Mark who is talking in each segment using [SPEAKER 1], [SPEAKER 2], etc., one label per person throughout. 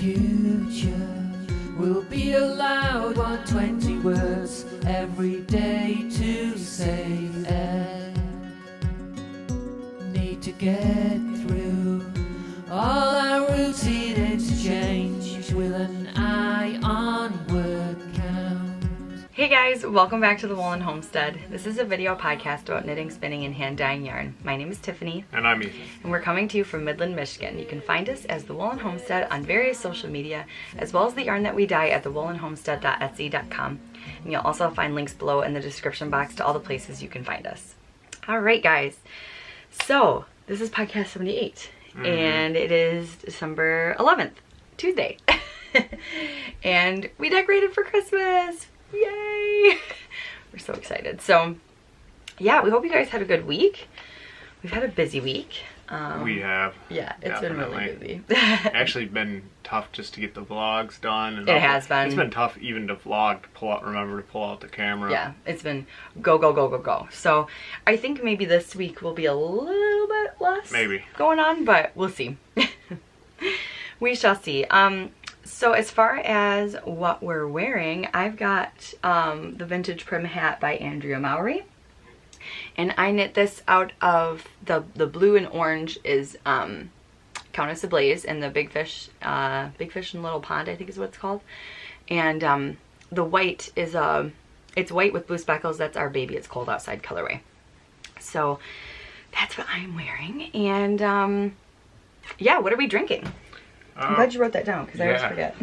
[SPEAKER 1] future will be allowed 120 words every day to save air. Need to get through all our routine interchange with an eye on word count.
[SPEAKER 2] Hey guys, welcome back to the Woolen Homestead. This is a video podcast about knitting, spinning, and hand dyeing yarn. My name is Tiffany.
[SPEAKER 3] And I'm Ethan.
[SPEAKER 2] And we're coming to you from Midland, Michigan. You can find us as the Woolen Homestead on various social media, as well as the yarn that we dye at thewoolenhomestead.etsy.com. And you'll also find links below in the description box to all the places you can find us. Alright guys, so this is podcast 78, and it is December 11th, Tuesday. And we decorated for Christmas! Yay! We're so excited. So, yeah, we hope you guys had a good week. We've had a busy week.
[SPEAKER 3] We have.
[SPEAKER 2] Yeah, it's
[SPEAKER 3] definitely
[SPEAKER 2] been really busy.
[SPEAKER 3] Actually been tough just to get the vlogs done. And
[SPEAKER 2] it has been.
[SPEAKER 3] It's been tough even to vlog, to pull out, remember to pull out the camera.
[SPEAKER 2] Yeah, it's been go, go, go, go, go. So, I think maybe this week will be a little bit less going on, but we'll see. We shall see. So as far as what we're wearing, I've got the Vintage Prim hat by Andrea Mowry. And I knit this out of the blue and orange is Countess Ablaze, and the Big Fish in Little Pond, I think is what it's called. And the white is it's white with blue speckles. That's our Baby It's Cold Outside colorway. So that's what I'm wearing. And yeah, what are we drinking? I'm glad you wrote that down because I always forget.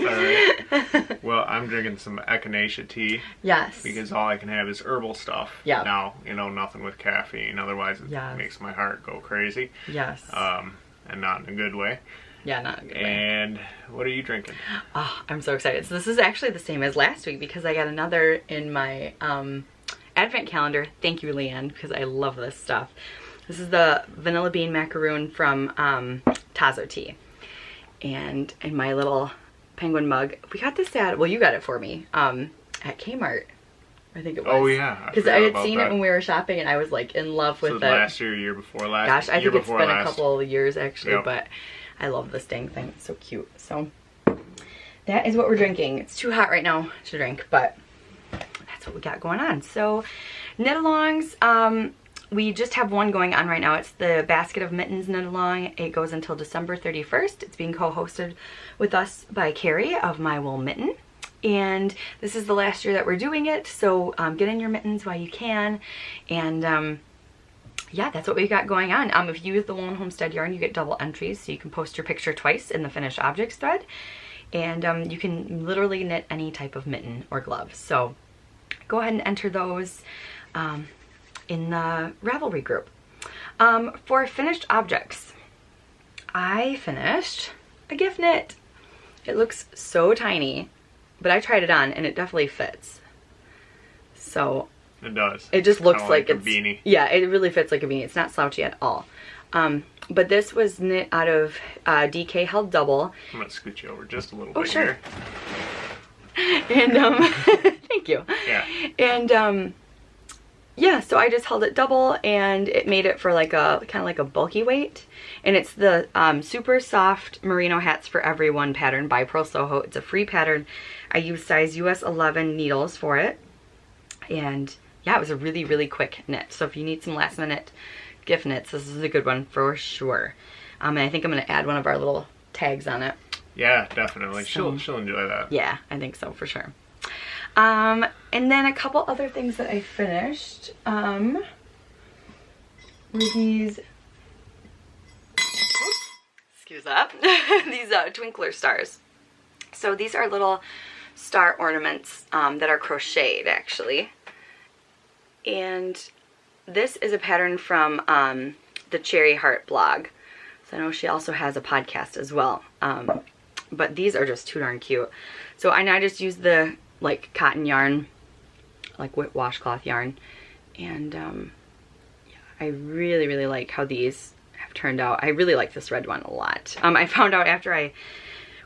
[SPEAKER 3] Alright. Well, I'm drinking some echinacea tea.
[SPEAKER 2] Yes.
[SPEAKER 3] Because all I can have is herbal stuff.
[SPEAKER 2] Yeah.
[SPEAKER 3] Now, you know, nothing with caffeine. Otherwise, it makes my heart go crazy.
[SPEAKER 2] Yes.
[SPEAKER 3] And not in a good way.
[SPEAKER 2] Yeah, not in a good way.
[SPEAKER 3] And what are you drinking?
[SPEAKER 2] Oh, I'm so excited. So this is actually the same as last week because I got another in my advent calendar. Thank you, Leanne, because I love this stuff. This is the Vanilla Bean Macaroon from Tazo Tea. And in my little penguin mug. We got this at, well, you got it for me, at Kmart. I think it was.
[SPEAKER 3] Oh, yeah.
[SPEAKER 2] Because I had seen it when we were shopping and I was like in love with it.
[SPEAKER 3] Last year, year before last.
[SPEAKER 2] Gosh, I think it's been a couple of years actually, but I love this dang thing. It's so cute. So that is what we're drinking. It's too hot right now to drink, but that's what we got going on. So knit-alongs, we just have one going on right now. It's the Basket of Mittens knit-along. It goes until December 31st. It's being co-hosted with us by Carrie of My Wool Mitten. And this is the last year that we're doing it, so get in your mittens while you can. And yeah, that's what we got going on. If you use the Woolen Homestead yarn, you get double entries, so you can post your picture twice in the finished objects thread. And you can literally knit any type of mitten or glove. So go ahead and enter those in the Ravelry group. For finished objects, I finished a gift knit. It looks so tiny, but I tried it on and it definitely fits. So
[SPEAKER 3] it does.
[SPEAKER 2] It just looks like it's
[SPEAKER 3] a beanie.
[SPEAKER 2] Yeah, it really fits like a beanie. It's not slouchy at all. But this was knit out of DK Held Double.
[SPEAKER 3] I'm gonna scoot you over just a little bit
[SPEAKER 2] sure.
[SPEAKER 3] here.
[SPEAKER 2] And thank you.
[SPEAKER 3] Yeah.
[SPEAKER 2] And yeah, so I just held it double and it made it for like a kind of like a bulky weight. And it's the super soft merino hats for everyone pattern by Pearl Soho. It's a free pattern. I used size US 11 needles for it. And yeah, it was a really, really quick knit. So if you need some last minute gift knits, this is a good one for sure. And I think I'm going to add one of our little tags on it.
[SPEAKER 3] Yeah, definitely.
[SPEAKER 2] So,
[SPEAKER 3] she'll enjoy that.
[SPEAKER 2] Yeah, I think so for sure. And then a couple other things that I finished were these, excuse that, these twinkler stars. So these are little star ornaments that are crocheted actually. And this is a pattern from the Cherry Heart blog. So I know she also has a podcast as well. But these are just too darn cute. So I just use the like cotton yarn, like washcloth yarn, and yeah, I really, really like how these have turned out. I really like this red one a lot. I found out after I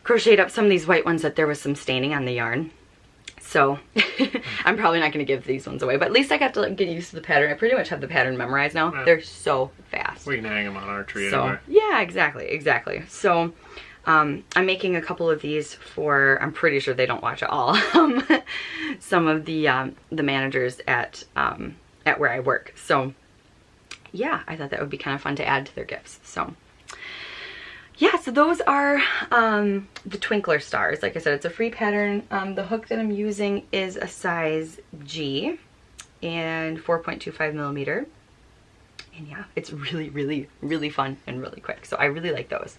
[SPEAKER 2] crocheted up some of these white ones that there was some staining on the yarn, so I'm probably not going to give these ones away, but at least I got to get used to the pattern. I pretty much have the pattern memorized now. They're so fast.
[SPEAKER 3] We can hang them on our tree
[SPEAKER 2] so
[SPEAKER 3] anywhere.
[SPEAKER 2] yeah, exactly. So I'm making a couple of these for, I'm pretty sure they don't watch at all, some of the managers at where I work. So yeah, I thought that would be kind of fun to add to their gifts. So yeah, so those are the twinkler stars. Like I said, it's a free pattern. The hook that I'm using is a size G and 4.25 millimeter. And yeah, it's really, really, really fun and really quick. So I really like those.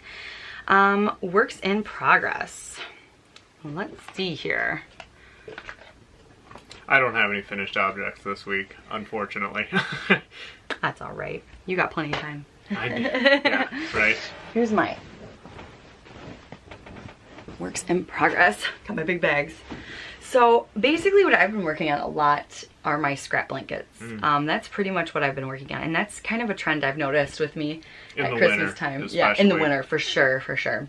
[SPEAKER 2] Works in progress. Let's see here.
[SPEAKER 3] I don't have any finished objects this week, unfortunately.
[SPEAKER 2] That's all right. You got plenty of time.
[SPEAKER 3] I do. Yeah, right.
[SPEAKER 2] Here's my works in progress. Got my big bags. So basically what I've been working on a lot are my scrap blankets. That's pretty much what I've been working on. And that's kind of a trend I've noticed with me at Christmas time.
[SPEAKER 3] Especially.
[SPEAKER 2] Yeah, in the winter, for sure, for sure.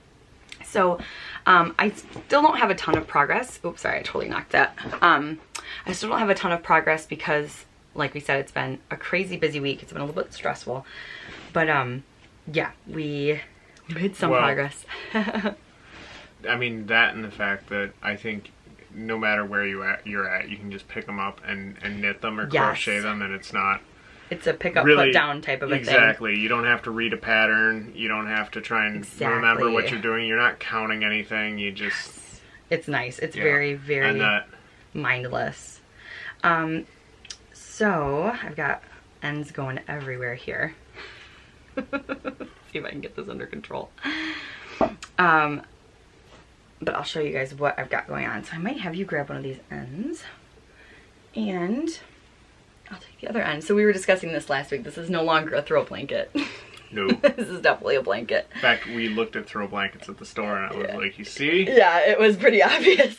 [SPEAKER 2] So I still don't have a ton of progress. Oops, sorry, I totally knocked that. I still don't have a ton of progress because, like we said, it's been a crazy busy week. It's been a little bit stressful. But yeah, we made some progress.
[SPEAKER 3] I mean, that and the fact that I think no matter where you're at, you can just pick them up and knit them or crochet them, and it's not...
[SPEAKER 2] It's a pick up,
[SPEAKER 3] really,
[SPEAKER 2] put down type of a thing.
[SPEAKER 3] Exactly. You don't have to read a pattern. You don't have to try and remember what you're doing. You're not counting anything. You just...
[SPEAKER 2] Yes. It's nice. It's very, very mindless. So I've got ends going everywhere here. See if I can get this under control. But I'll show you guys what I've got going on. So I might have you grab one of these ends, and I'll take the other end. So we were discussing this last week. This is no longer a throw blanket.
[SPEAKER 3] No.
[SPEAKER 2] This is definitely a blanket.
[SPEAKER 3] In fact, we looked at throw blankets at the store, and I was like, you see?
[SPEAKER 2] Yeah, it was pretty obvious.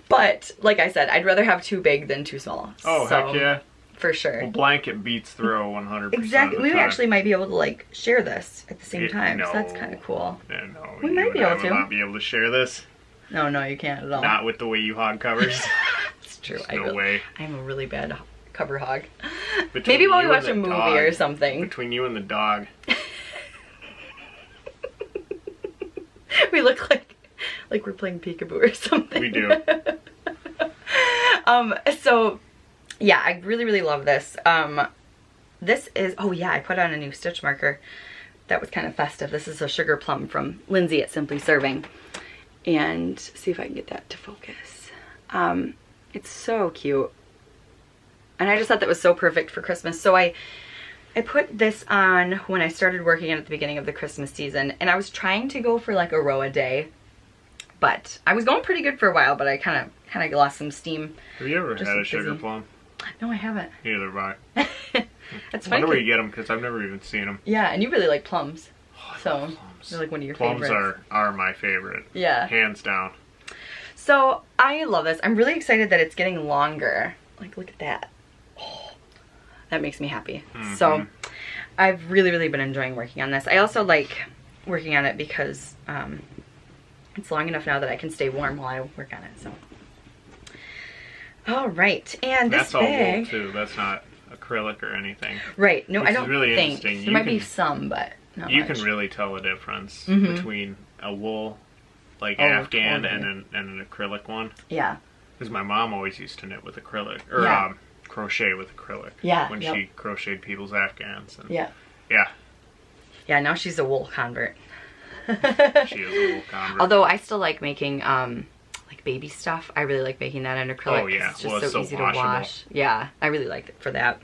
[SPEAKER 2] But like I said, I'd rather have too big than too small.
[SPEAKER 3] Oh, so, heck yeah.
[SPEAKER 2] For sure.
[SPEAKER 3] Well, blanket beats throw 100%.
[SPEAKER 2] Exactly. We actually might be able to like share this at the same time.
[SPEAKER 3] No.
[SPEAKER 2] So that's kind of cool.
[SPEAKER 3] Yeah, no,
[SPEAKER 2] we might be able to.
[SPEAKER 3] Not be able to share this.
[SPEAKER 2] No, you can't at all.
[SPEAKER 3] Not with the way you hog covers.
[SPEAKER 2] It's true.
[SPEAKER 3] No way.
[SPEAKER 2] I'm a really bad cover hog.
[SPEAKER 3] Between
[SPEAKER 2] maybe while we watch
[SPEAKER 3] a
[SPEAKER 2] movie
[SPEAKER 3] dog,
[SPEAKER 2] or something.
[SPEAKER 3] Between you and the dog.
[SPEAKER 2] We look like we're playing peekaboo or something.
[SPEAKER 3] We do.
[SPEAKER 2] So yeah, I really, really love this. This is, oh yeah, I put on a new stitch marker that was kind of festive. This is a sugar plum from Lindsay at Simply Serving. And see if I can get that to focus. It's so cute. And I just thought that was so perfect for Christmas. So I put this on when I started working at the beginning of the Christmas season. And I was trying to go for like a row a day. But I was going pretty good for a while, but I kind of lost some steam.
[SPEAKER 3] Have you ever had a sugar plum?
[SPEAKER 2] No, I haven't.
[SPEAKER 3] Neither have I.
[SPEAKER 2] That's funny.
[SPEAKER 3] I wonder where you get them, because I've never even seen them.
[SPEAKER 2] Yeah, and you really like plums.
[SPEAKER 3] Oh,
[SPEAKER 2] so
[SPEAKER 3] plums.
[SPEAKER 2] they're like one of your
[SPEAKER 3] favorites.
[SPEAKER 2] favorites.
[SPEAKER 3] Plums are my favorite.
[SPEAKER 2] Yeah.
[SPEAKER 3] Hands down.
[SPEAKER 2] So I love this. I'm really excited that it's getting longer. Like, look at that. Oh, that makes me happy.
[SPEAKER 3] Mm-hmm.
[SPEAKER 2] So I've really, really been enjoying working on this. I also like working on it because it's long enough now that I can stay warm while I work on it. So, all right, and this
[SPEAKER 3] that's all
[SPEAKER 2] bag,
[SPEAKER 3] wool too. That's not acrylic or anything.
[SPEAKER 2] Right? No, I don't
[SPEAKER 3] really
[SPEAKER 2] think
[SPEAKER 3] interesting.
[SPEAKER 2] There might be some, but not
[SPEAKER 3] you
[SPEAKER 2] much.
[SPEAKER 3] can really tell the difference between a wool, like Afghan,
[SPEAKER 2] totally.
[SPEAKER 3] and an acrylic one.
[SPEAKER 2] Yeah.
[SPEAKER 3] Because my mom always used to knit with acrylic or crochet with acrylic.
[SPEAKER 2] Yeah.
[SPEAKER 3] When she crocheted people's Afghans. And
[SPEAKER 2] Yeah.
[SPEAKER 3] Yeah.
[SPEAKER 2] Yeah. Now she's a wool convert.
[SPEAKER 3] She is a wool convert.
[SPEAKER 2] Although I still like making like baby stuff. I really like making that in acrylic.
[SPEAKER 3] Oh yeah,
[SPEAKER 2] it's just so easy to wash. Yeah, I really liked it for that.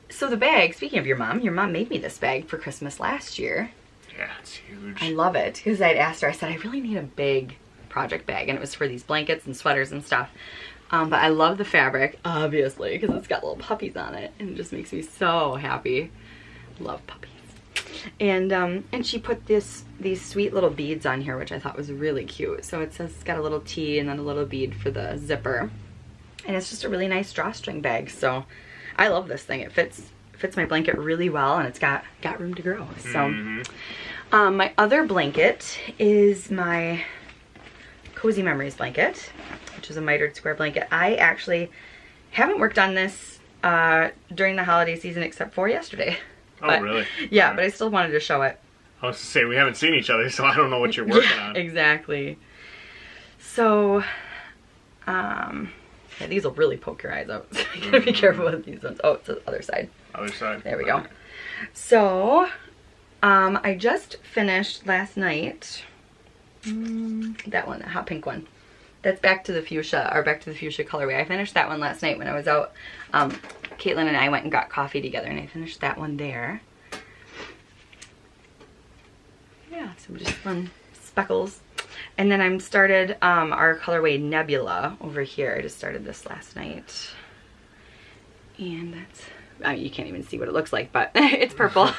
[SPEAKER 2] So the bag, speaking of your mom made me this bag for Christmas last year.
[SPEAKER 3] Yeah, it's huge.
[SPEAKER 2] I love it because I'd asked her, I said, I really need a big project bag, and it was for these blankets and sweaters and stuff. But I love the fabric, obviously, because it's got little puppies on it, and it just makes me so happy. Love puppies. And she put these sweet little beads on here, which I thought was really cute. So it says it's got a little T and then a little bead for the zipper, and it's just a really nice drawstring bag. So I love this thing. It fits my blanket really well, and it's got room to grow. So my other blanket is my Cozy Memories blanket, which is a mitered square blanket. I actually haven't worked on this during the holiday season except for yesterday.
[SPEAKER 3] Oh, really?
[SPEAKER 2] Yeah, but I still wanted to show it
[SPEAKER 3] I was to say, we haven't seen each other, so I don't know what you're working on.
[SPEAKER 2] Exactly. So, yeah, these will really poke your eyes out. So you gotta be careful with these ones. Oh, it's the other side.
[SPEAKER 3] Other side.
[SPEAKER 2] There we go. So, I just finished last night. That one, the hot pink one. That's Back to the Fuchsia, or Back to the Fuchsia colorway. I finished that one last night when I was out. Caitlin and I went and got coffee together, and I finished that one there. Yeah, some just fun speckles. And then I'm started our colorway Nebula over here. I just started this last night. And that's, I mean, you can't even see what it looks like, but it's purple.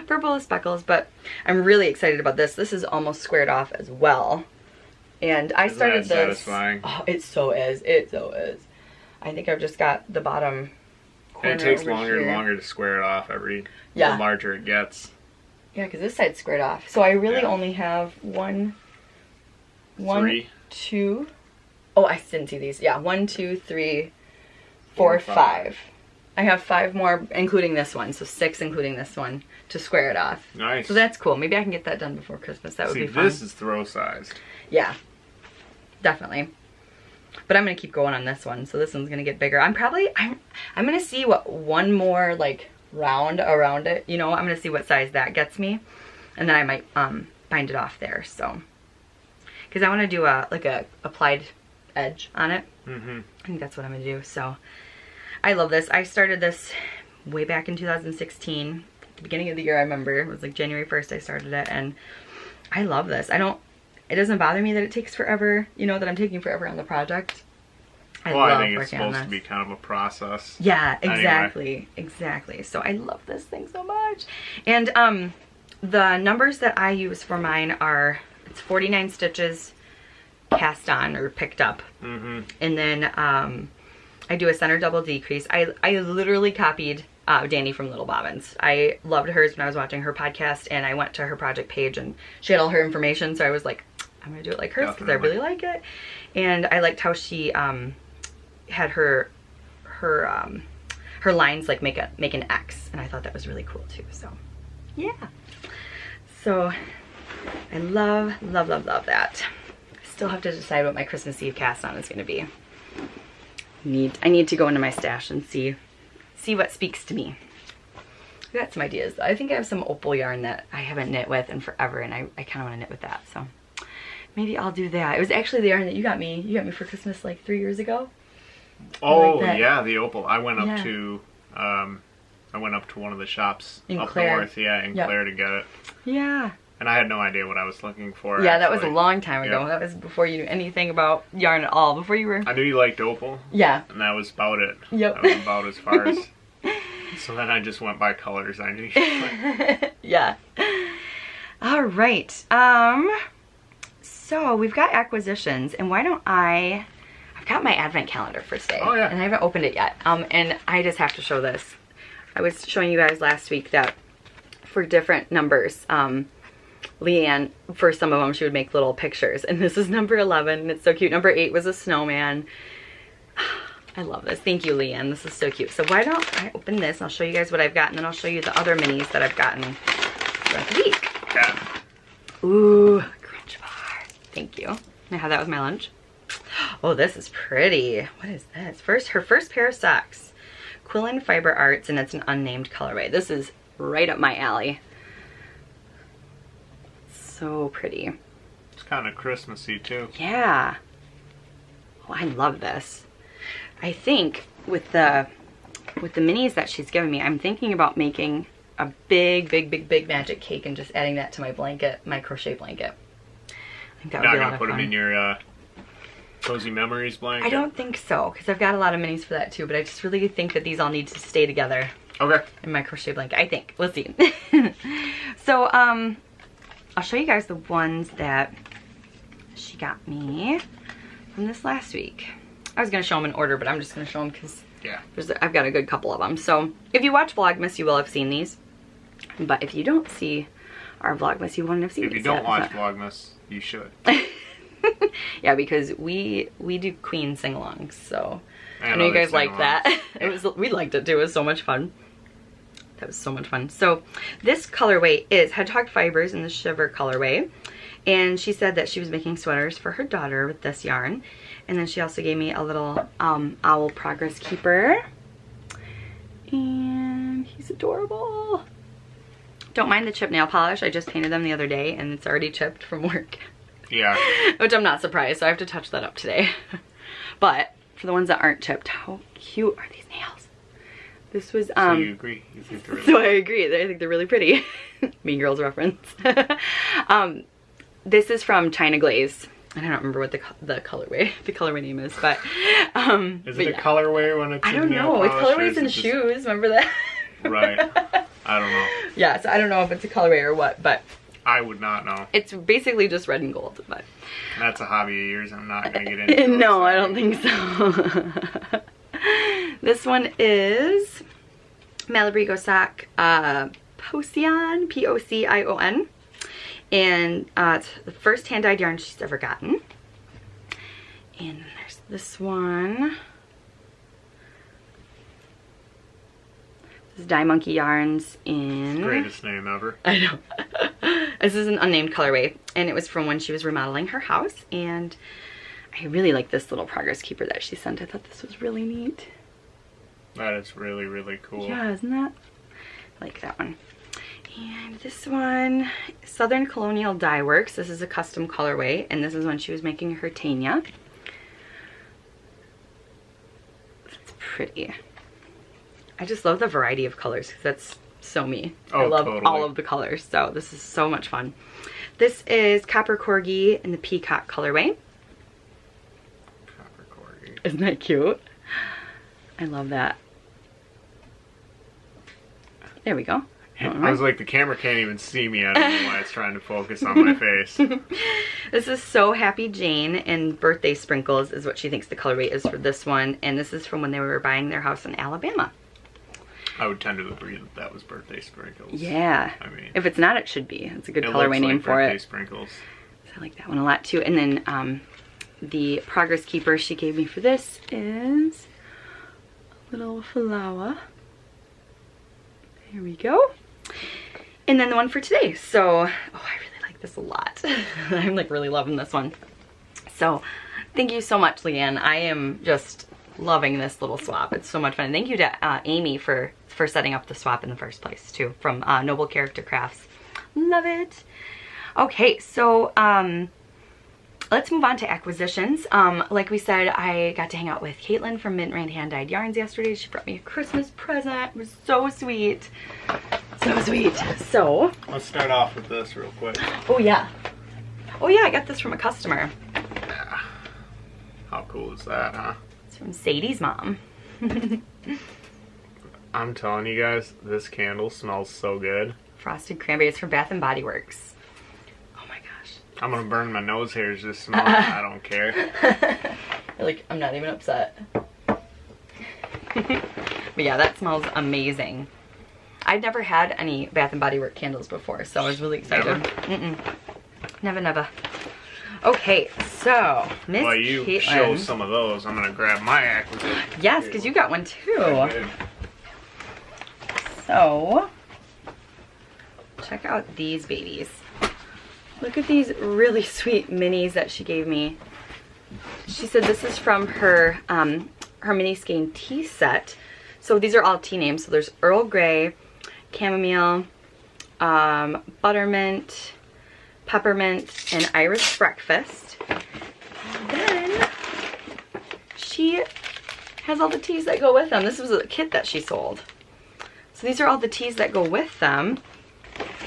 [SPEAKER 2] Purple with speckles, but I'm really excited about this. This is almost squared off as well. And I started this.
[SPEAKER 3] Satisfying?
[SPEAKER 2] Oh, it so is. It so is. I think I've just got the bottom corner.
[SPEAKER 3] And it takes
[SPEAKER 2] over
[SPEAKER 3] longer
[SPEAKER 2] here.
[SPEAKER 3] and longer to square it off the
[SPEAKER 2] Yeah.
[SPEAKER 3] larger it gets.
[SPEAKER 2] Yeah, because this side's squared off. So I really
[SPEAKER 3] Yeah.
[SPEAKER 2] only have one,
[SPEAKER 3] Three.
[SPEAKER 2] two. Oh, I didn't see these. Yeah, 1, 2, 3, 4, 5. I have 5 more, including this one. So 6, including this one, to square it off.
[SPEAKER 3] Nice.
[SPEAKER 2] So that's cool. Maybe I can get that done before Christmas. That would
[SPEAKER 3] See,
[SPEAKER 2] be fun.
[SPEAKER 3] this is throw sized.
[SPEAKER 2] Yeah, definitely. But I'm gonna keep going on this one. So this one's gonna get bigger. I'm gonna see what one more like round around it. You know, I'm gonna see what size that gets me, and then I might bind it off there. So, because I want to do a applied edge on it. I think that's what I'm gonna do. So, I love this. I started this way back in 2016. At the beginning of the year, I remember it was like January 1st. I started it, and I love this. It doesn't bother me that it takes forever, you know, that I'm taking forever on the project. I
[SPEAKER 3] think it's supposed to be kind of a process.
[SPEAKER 2] Yeah, exactly.
[SPEAKER 3] Anyway.
[SPEAKER 2] Exactly. So I love this thing so much. And the numbers that I use for mine are, it's 49 stitches cast on or picked up. And then I do a center double decrease. I literally copied Danny from Little Bobbins. I loved hers when I was watching her podcast, and I went to her project page and she had all her information, so I was like, I'm gonna do it like hers because I really like it. And I liked how she had her lines like make an X, and I thought that was really cool too. So yeah, so I love that. I still have to decide what my Christmas Eve cast on is gonna be. I need to go into my stash and see what speaks to me. I got some ideas. I think I have some opal yarn that I haven't knit with in forever, and I kind of want to knit with that. So maybe I'll do that. It was actually the yarn that you got me. You got me for Christmas like 3 years ago.
[SPEAKER 3] Oh,
[SPEAKER 2] like
[SPEAKER 3] yeah, the opal. I went up to one of the shops
[SPEAKER 2] in
[SPEAKER 3] up
[SPEAKER 2] Clare.
[SPEAKER 3] north, in Clare to get it.
[SPEAKER 2] Yeah.
[SPEAKER 3] And I had no idea what I was looking for.
[SPEAKER 2] Yeah, that was a long time ago.
[SPEAKER 3] Yep.
[SPEAKER 2] That was before you knew anything about yarn at all. Before you were...
[SPEAKER 3] I knew you liked opal.
[SPEAKER 2] Yeah.
[SPEAKER 3] And that was about it.
[SPEAKER 2] Yep.
[SPEAKER 3] That was about as far as... So then I just went by colors I knew.
[SPEAKER 2] Yeah. All right. So we've got acquisitions, and why don't I've got my advent calendar for today.
[SPEAKER 3] Oh, yeah.
[SPEAKER 2] And I haven't opened it yet. And I just have to show this. I was showing you guys last week that for different numbers, Leanne, for some of them, she would make little pictures. And this is number 11, and it's so cute. Number 8 was a snowman. I love this. Thank you, Leanne. This is so cute. So why don't I open this, and I'll show you guys what I've got, and then I'll show you the other minis that I've gotten throughout the week.
[SPEAKER 3] Yeah.
[SPEAKER 2] Ooh, Grinch bar. Thank you. Can I have that with my lunch? Oh, this is pretty. What is this? Her first pair of socks. Quillen Fiber Arts, and it's an unnamed colorway. This is right up my alley. So pretty.
[SPEAKER 3] It's kind of Christmassy too.
[SPEAKER 2] Yeah. Oh, I love this. I think with the minis that she's given me, I'm thinking about making a big magic cake and just adding that to my blanket, my crochet blanket. I think that would be a lot of fun.
[SPEAKER 3] Put them in your Cozy Memories blanket?
[SPEAKER 2] I don't think so, because I've got a lot of minis for that too, but I just really think that these all need to stay together.
[SPEAKER 3] Okay.
[SPEAKER 2] In my crochet blanket, I think. We'll see. So, I'll show you guys the ones that she got me from this last week. I was going to show them in order, but I'm just going to show them because I've got a good couple of them. So, if you watch Vlogmas, you will have seen these. But if you don't see our Vlogmas, you wouldn't have seen these.
[SPEAKER 3] If you don't watch Vlogmas, you should.
[SPEAKER 2] Yeah, because we do Queen sing-alongs, so
[SPEAKER 3] and
[SPEAKER 2] I know you guys like that. We liked it too. It was so much fun. That was so much fun. So this colorway is Hedgehog Fibers in the Shiver colorway. And she said that she was making sweaters for her daughter with this yarn. And then she also gave me a little owl progress keeper. And he's adorable. Don't mind the chip nail polish. I just painted them the other day and it's already chipped from work.
[SPEAKER 3] Yeah.
[SPEAKER 2] Which I'm not surprised, so I have to touch that up today. But for the ones that aren't chipped, how cute are these nails? This was
[SPEAKER 3] So you agree? You think they're really
[SPEAKER 2] So I agree. I think they're really pretty. Mean Girls reference. This is from China Glaze. And I don't remember what the colorway name is, but
[SPEAKER 3] is it a colorway when it's
[SPEAKER 2] I don't know. It's colorways in shoes. Remember that?
[SPEAKER 3] Right. I don't know.
[SPEAKER 2] Yeah, so I don't know if it's a colorway or what, but
[SPEAKER 3] I would not know.
[SPEAKER 2] it's basically just red and gold, but
[SPEAKER 3] That's a hobby of yours. I'm not gonna get into.
[SPEAKER 2] no, I don't think so. This one is Malabrigo Sock Potion, P-O-C-I-O-N. And it's the first hand-dyed yarn she's ever gotten. And there's this one. This is Dye Monkey Yarns in...
[SPEAKER 3] Greatest name ever.
[SPEAKER 2] I know. This is an unnamed colorway. And it was from when she was remodeling her house. And I really like this little progress keeper that she sent. I thought this was really neat.
[SPEAKER 3] That is really, really cool.
[SPEAKER 2] Yeah, isn't that? I like that one. And this one, Southern Colonial Dye Works. This is a custom colorway, and this is when she was making her Tanya. It's pretty. I just love the variety of colors because that's so me.
[SPEAKER 3] Oh,
[SPEAKER 2] I love
[SPEAKER 3] totally.
[SPEAKER 2] all of the colors, so this is so much fun. This is Copper Corgi in the Peacock colorway.
[SPEAKER 3] Copper Corgi.
[SPEAKER 2] Isn't that cute? I love that. There we go.
[SPEAKER 3] I was like, the camera can't even see me. I don't know why it's trying to focus on my face.
[SPEAKER 2] This is So Happy Jane, and Birthday Sprinkles is what she thinks the colorway is for this one. And this is from when they were buying their house in Alabama.
[SPEAKER 3] I would tend to agree that that was Birthday Sprinkles.
[SPEAKER 2] Yeah.
[SPEAKER 3] I mean,
[SPEAKER 2] if it's not, it should be. It's a good
[SPEAKER 3] it
[SPEAKER 2] colorway
[SPEAKER 3] looks
[SPEAKER 2] name
[SPEAKER 3] like
[SPEAKER 2] for
[SPEAKER 3] Birthday
[SPEAKER 2] it.
[SPEAKER 3] Sprinkles.
[SPEAKER 2] So I like that one a lot too. And then the Progress Keeper she gave me for this is a little flower. Here we go. And then the one for today. So, oh, I really like this a lot. I'm like really loving this one. So, thank you so much, Leanne. I am just loving this little swap. It's so much fun. And thank you to Amy for setting up the swap in the first place too, from Noble Character Crafts. Love it. Okay, so let's move on to acquisitions. Like we said, I got to hang out with Caitlin from Mint Rain Hand Dyed Yarns yesterday. She brought me a Christmas present. It was so sweet. So sweet. So
[SPEAKER 3] Let's start off with this real quick.
[SPEAKER 2] oh yeah, I got this from a customer.
[SPEAKER 3] Yeah. How cool is that, huh?
[SPEAKER 2] It's from Sadie's mom.
[SPEAKER 3] I'm telling you guys, this candle smells so good.
[SPEAKER 2] Frosted cranberries from Bath and Body Works. Oh my gosh.
[SPEAKER 3] I'm gonna burn my nose hairs just smelling. I don't care.
[SPEAKER 2] Like, I'm not even upset. But yeah, that smells amazing. I've never had any Bath and Body Works candles before, so I was really excited. Never. Okay, so Miss
[SPEAKER 3] Well, you
[SPEAKER 2] Caitlin.
[SPEAKER 3] show some of those. I'm gonna grab my acquisition.
[SPEAKER 2] Yes, because you got one too.
[SPEAKER 3] I did.
[SPEAKER 2] So, check out these babies. Look at these really sweet minis that she gave me. She said this is from her her mini skein tea set. So these are all tea names. So there's Earl Grey, chamomile, buttermint, peppermint, and Irish breakfast. And then she has all the teas that go with them. This was a kit that she sold. So these are all the teas that go with them.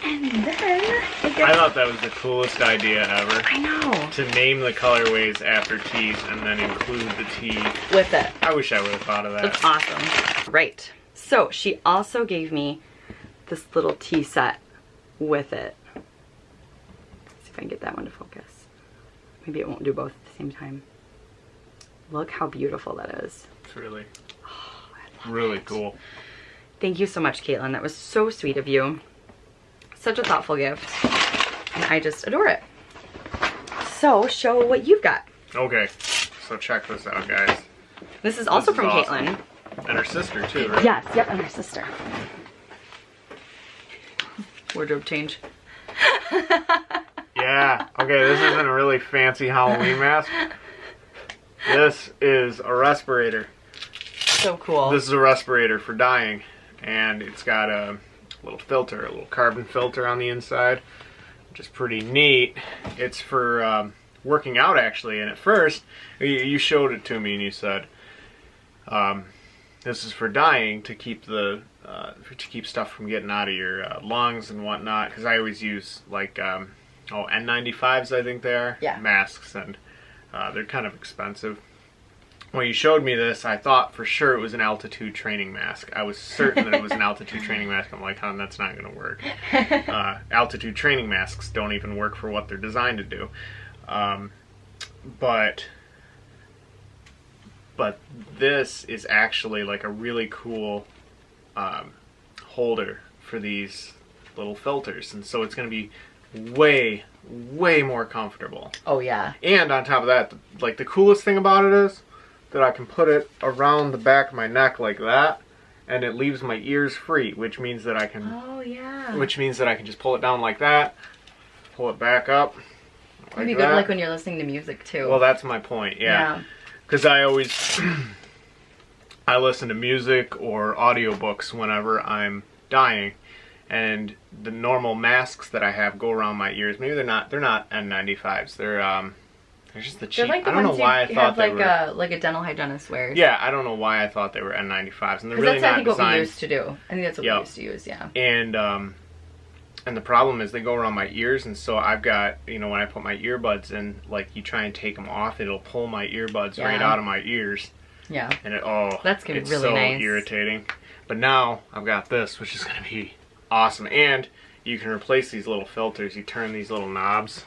[SPEAKER 2] And then
[SPEAKER 3] I thought that was the coolest idea ever.
[SPEAKER 2] I know.
[SPEAKER 3] To name the colorways after teas and then include the tea.
[SPEAKER 2] With it.
[SPEAKER 3] I wish I would have thought of that.
[SPEAKER 2] That's awesome. Right. So she also gave me this little tea set with it. Let's see if I can get that one to focus. Maybe it won't do both at the same time. Look how beautiful that is.
[SPEAKER 3] It's really,
[SPEAKER 2] I love
[SPEAKER 3] really
[SPEAKER 2] it.
[SPEAKER 3] cool.
[SPEAKER 2] Thank you so much, Caitlin. That was so sweet of you. Such a thoughtful gift. And I just adore it. So, show what you've got.
[SPEAKER 3] Okay, so check this out, guys.
[SPEAKER 2] This is also
[SPEAKER 3] This is
[SPEAKER 2] from
[SPEAKER 3] awesome.
[SPEAKER 2] Caitlin.
[SPEAKER 3] And her sister, too, right?
[SPEAKER 2] Yes, yep, and her sister. Wardrobe change.
[SPEAKER 3] Yeah. Okay, this isn't a really fancy Halloween mask. This is a respirator.
[SPEAKER 2] So cool.
[SPEAKER 3] This is a respirator for dyeing, and it's got a little filter, a little carbon filter on the inside, which is pretty neat. It's for working out, actually. And at first, you showed it to me, and you said, "This is for dyeing to keep the to keep stuff from getting out of your lungs and whatnot." Because I always use like N95s, I think they are, masks, and they're kind of expensive. When you showed me this, I thought for sure it was an altitude training mask. I was certain that it was an altitude training mask. I'm like, huh, that's not going to work. Altitude training masks don't even work for what they're designed to do. But this is actually like a really cool holder for these little filters. And so it's going to be way, way more comfortable.
[SPEAKER 2] Oh, yeah.
[SPEAKER 3] And on top of that, like the coolest thing about it is that I can put it around the back of my neck like that, and it leaves my ears free, which means that I can.
[SPEAKER 2] Oh yeah.
[SPEAKER 3] Which means that I can just pull it down like that, pull it back up.
[SPEAKER 2] It'd be good like when you're listening to music too.
[SPEAKER 3] Well, that's my point. Yeah. Because I always I listen to music or audiobooks whenever I'm dyeing, and the normal masks that I have go around my ears. Maybe they're not N95s. They're just the cheap.
[SPEAKER 2] Like the
[SPEAKER 3] I don't know why I thought they were
[SPEAKER 2] like a dental hygienist wears.
[SPEAKER 3] Yeah, I don't know why I thought they were N95s, and they're really
[SPEAKER 2] that's,
[SPEAKER 3] not
[SPEAKER 2] I think,
[SPEAKER 3] designed.
[SPEAKER 2] what we used to do. I think that's what we used to use. Yeah.
[SPEAKER 3] And the problem is they go around my ears, and so I've got, you know, when I put my earbuds in, like you try and take them off, it'll pull my earbuds right out of my ears.
[SPEAKER 2] Yeah.
[SPEAKER 3] And
[SPEAKER 2] that's gonna be really
[SPEAKER 3] so
[SPEAKER 2] nice.
[SPEAKER 3] Irritating. But now I've got this, which is gonna be awesome, and you can replace these little filters. You turn these little knobs.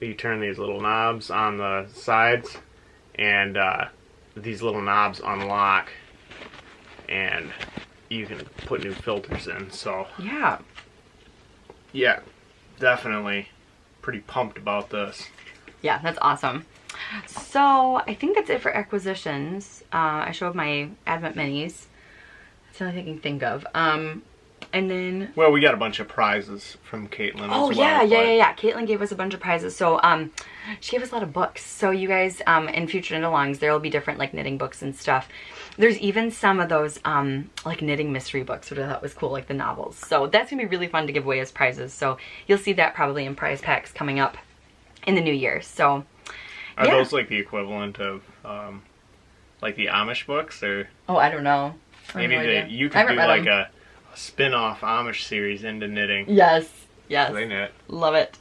[SPEAKER 3] You turn these little knobs on the sides, and these little knobs unlock, and you can put new filters in. So yeah, definitely pretty pumped about this.
[SPEAKER 2] Yeah, that's awesome. So I think that's it for acquisitions. I showed my Advent minis. That's the only thing I can think of. And then...
[SPEAKER 3] Well, we got a bunch of prizes from Caitlin as well.
[SPEAKER 2] Oh, yeah. Caitlin gave us a bunch of prizes. So, she gave us a lot of books. So, you guys, in future knit-alongs, there will be different, like, knitting books and stuff. There's even some of those, like, knitting mystery books, which I thought was cool, like the novels. So, that's going to be really fun to give away as prizes. So, you'll see that probably in prize packs coming up in the new year. So,
[SPEAKER 3] Are those, like, the equivalent of, like, the Amish books? Or
[SPEAKER 2] oh, I don't know.
[SPEAKER 3] Maybe you could do, like, a spin-off Amish series into knitting.
[SPEAKER 2] Yes.
[SPEAKER 3] They knit.
[SPEAKER 2] Love it.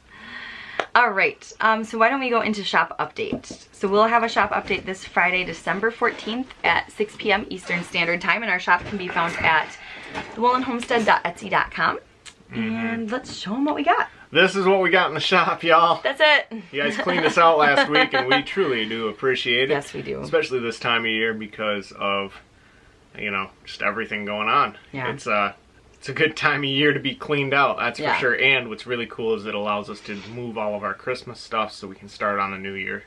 [SPEAKER 2] All right, so why don't we go into shop update? So we'll have a shop update this Friday, December 14th at 6 p.m. Eastern Standard Time, and our shop can be found at thewoolenhomestead.etsy.com. And let's show them what we got.
[SPEAKER 3] This is what we got in the shop, y'all.
[SPEAKER 2] That's it.
[SPEAKER 3] You guys cleaned us out last week, and we truly do appreciate it.
[SPEAKER 2] Yes, we do.
[SPEAKER 3] Especially this time of year because of, you know, just everything going on.
[SPEAKER 2] Yeah.
[SPEAKER 3] It's a good time of year to be cleaned out, that's for
[SPEAKER 2] Yeah.
[SPEAKER 3] sure. And what's really cool is it allows us to move all of our Christmas stuff so we can start on the new year.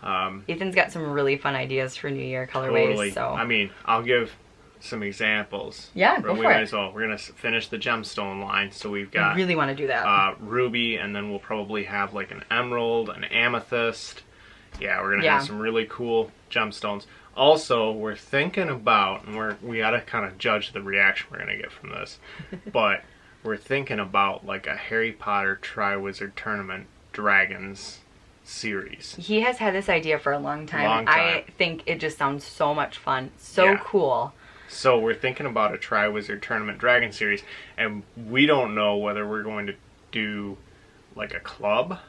[SPEAKER 2] Ethan's got some really fun ideas for New Year colorways.
[SPEAKER 3] Totally.
[SPEAKER 2] So
[SPEAKER 3] I mean, I'll give some examples.
[SPEAKER 2] Yeah,
[SPEAKER 3] but
[SPEAKER 2] go
[SPEAKER 3] we
[SPEAKER 2] for
[SPEAKER 3] might
[SPEAKER 2] it.
[SPEAKER 3] as well. We're gonna finish the gemstone line, so we've
[SPEAKER 2] I
[SPEAKER 3] got
[SPEAKER 2] really want to do that.
[SPEAKER 3] ruby, and then we'll probably have like an emerald, an amethyst. Yeah, we're gonna have some really cool gemstones. Also, we're thinking about, and we gotta kind of judge the reaction we're gonna get from this, but we're thinking about like a Harry Potter Triwizard Tournament Dragons series.
[SPEAKER 2] He has had this idea for a long time. I think it just sounds so much fun. So cool.
[SPEAKER 3] So we're thinking about a Triwizard Tournament Dragon series, and we don't know whether we're going to do like a club.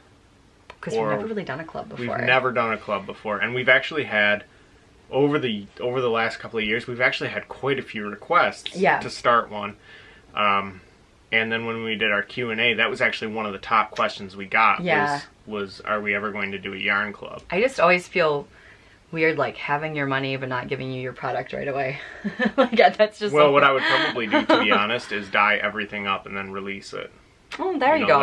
[SPEAKER 2] Because we've never really done a club before.
[SPEAKER 3] We've never done a club before, and we've actually had over the last couple of years, we've actually had quite a few requests to start one. And then when we did our Q&A, that was actually one of the top questions we got. Was are we ever going to do a yarn club?
[SPEAKER 2] I just always feel weird, like having your money but not giving you your product right away. Like that's just
[SPEAKER 3] what I would probably do, to be honest, is dye everything up and then release it.
[SPEAKER 2] Oh, there you go.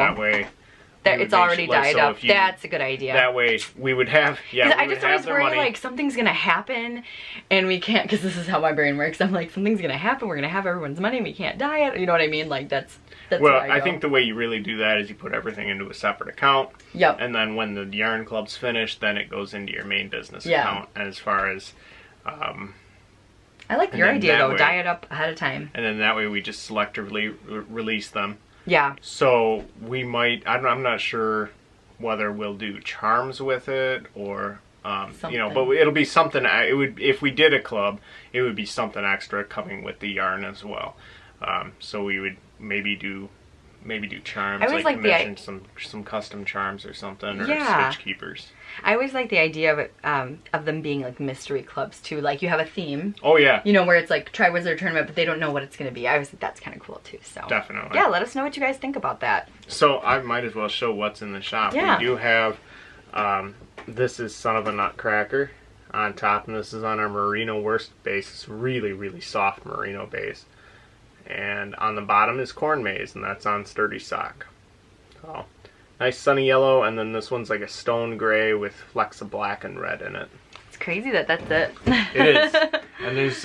[SPEAKER 2] It's already dyed up. That's a good idea.
[SPEAKER 3] That way we would have,
[SPEAKER 2] I just always worry like something's gonna happen and we can't, because this is how my brain works. I'm like, something's gonna happen, we're gonna have everyone's money, we can't dye it. You know what I mean? Like that's
[SPEAKER 3] well, I think the way you really do that is you put everything into a separate account.
[SPEAKER 2] Yep.
[SPEAKER 3] And then when the yarn club's finished, then it goes into your main business account. And as far as
[SPEAKER 2] I like your idea though, dye it up ahead of time.
[SPEAKER 3] And then that way we just selectively release them.
[SPEAKER 2] Yeah.
[SPEAKER 3] So we might, I'm not sure whether we'll do charms with it or, you know, but it'll be something, if we did a club, it would be something extra coming with the yarn as well. So we would maybe do charms, like commission some custom charms or something, or switch keepers.
[SPEAKER 2] I always like the idea of it, of them being like mystery clubs too. Like you have a theme.
[SPEAKER 3] Oh yeah.
[SPEAKER 2] You know, where it's like Tri-Wizard Tournament, but they don't know what it's going to be. I always think that's kind of cool too. So
[SPEAKER 3] definitely.
[SPEAKER 2] Yeah, let us know what you guys think about that.
[SPEAKER 3] So I might as well show what's in the shop.
[SPEAKER 2] Yeah.
[SPEAKER 3] We do have, this is Son of a Nutcracker on top, and this is on our merino worsted base. It's really, really soft merino base. And on the bottom is Corn Maze, and that's on sturdy sock. So nice sunny yellow, and then this one's like a stone gray with flecks of black and red in it.
[SPEAKER 2] It's crazy that that's it.
[SPEAKER 3] It is. And there's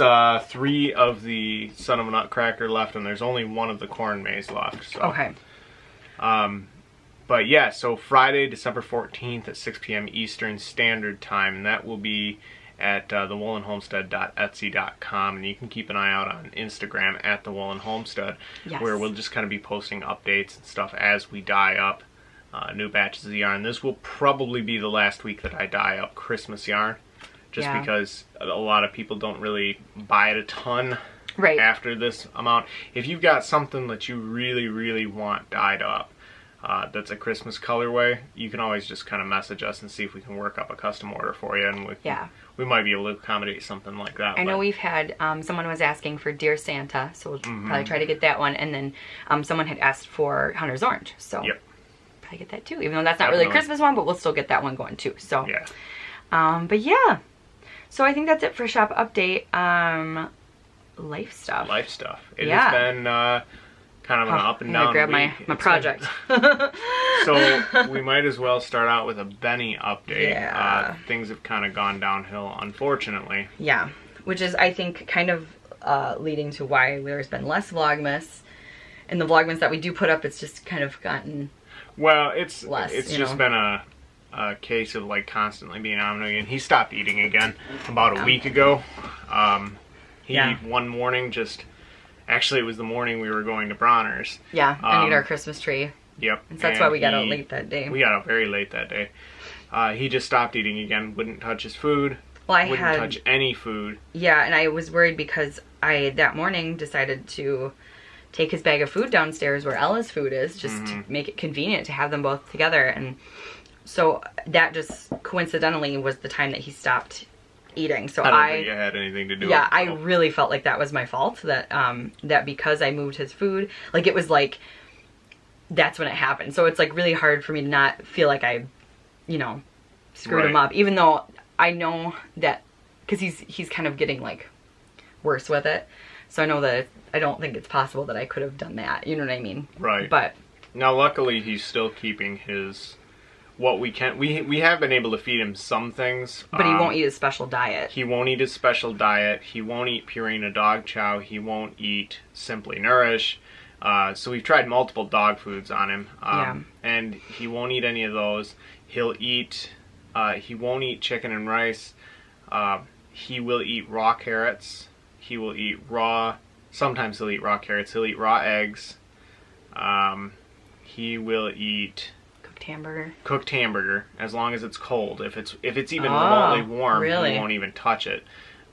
[SPEAKER 3] 3 of the Son of a Nutcracker left, and there's only 1 of the Corn Maze left. So. Okay. But yeah, so Friday, December 14th at 6 p.m. Eastern Standard Time, and that will be at thewoolenhomestead.etsy.com, and you can keep an eye out on Instagram at the Woolen Homestead, where we'll just kind of be posting updates and stuff as we dye up new batches of yarn. This will probably be the last week that I dye up Christmas yarn, just because a lot of people don't really buy it a ton after this amount. If you've got something that you really, really want dyed up, that's a Christmas colorway, you can always just kind of message us and see if we can work up a custom order for you, and we might be able to accommodate something like that.
[SPEAKER 2] I know we've had, someone was asking for Dear Santa, so we'll probably try to get that one, and then someone had asked for Hunter's Orange, so probably get that too, even though that's not really a Christmas one, but we'll still get that one going too. So but yeah, so I think that's it for shop update. Life stuff. It has been kind of an up and down
[SPEAKER 3] week.
[SPEAKER 2] Grab my project.
[SPEAKER 3] So we might as well start out with a Benny update. Things have kind of gone downhill, unfortunately.
[SPEAKER 2] Yeah, which is, I think, kind of leading to why there's been less Vlogmas. And the Vlogmas that we do put up, it's just kind of gotten less.
[SPEAKER 3] It's just been a case of like constantly being on again. He stopped eating again about a week ago. One morning actually, it was the morning we were going to Bronner's.
[SPEAKER 2] Yeah, and eat our Christmas tree.
[SPEAKER 3] Yep.
[SPEAKER 2] And so that's why we got out late that day.
[SPEAKER 3] We got out very late that day. He just stopped eating again, wouldn't touch his food, wouldn't touch any food. Yeah, and I was worried because I, that morning, decided to take his bag of food downstairs where Ella's food is, just to make it convenient to have them both together. And so that just coincidentally was the time that he stopped eating. So I don't think it had anything to do with it. I really felt like that was my fault, that that because I moved his food, like it was like that's when it happened. So it's like really hard for me to not feel like I, you know, screwed him up, even though I know that because he's kind of getting like worse with it. So I know that I don't think it's possible that I could have done that. You know what I mean? Right. But now luckily he's still keeping his what we can. We have been able to feed him some things. But he won't eat his special diet. He won't eat his special diet. He won't eat Purina dog chow. He won't eat Simply Nourish. So we've tried multiple dog foods on him. And he won't eat any of those. He'll eat, he won't eat chicken and rice. He will eat raw carrots. He will eat raw, sometimes he'll eat raw carrots. He'll eat raw eggs. He will eat cooked hamburger, as long as it's cold. If it's even remotely warm, he won't even touch it.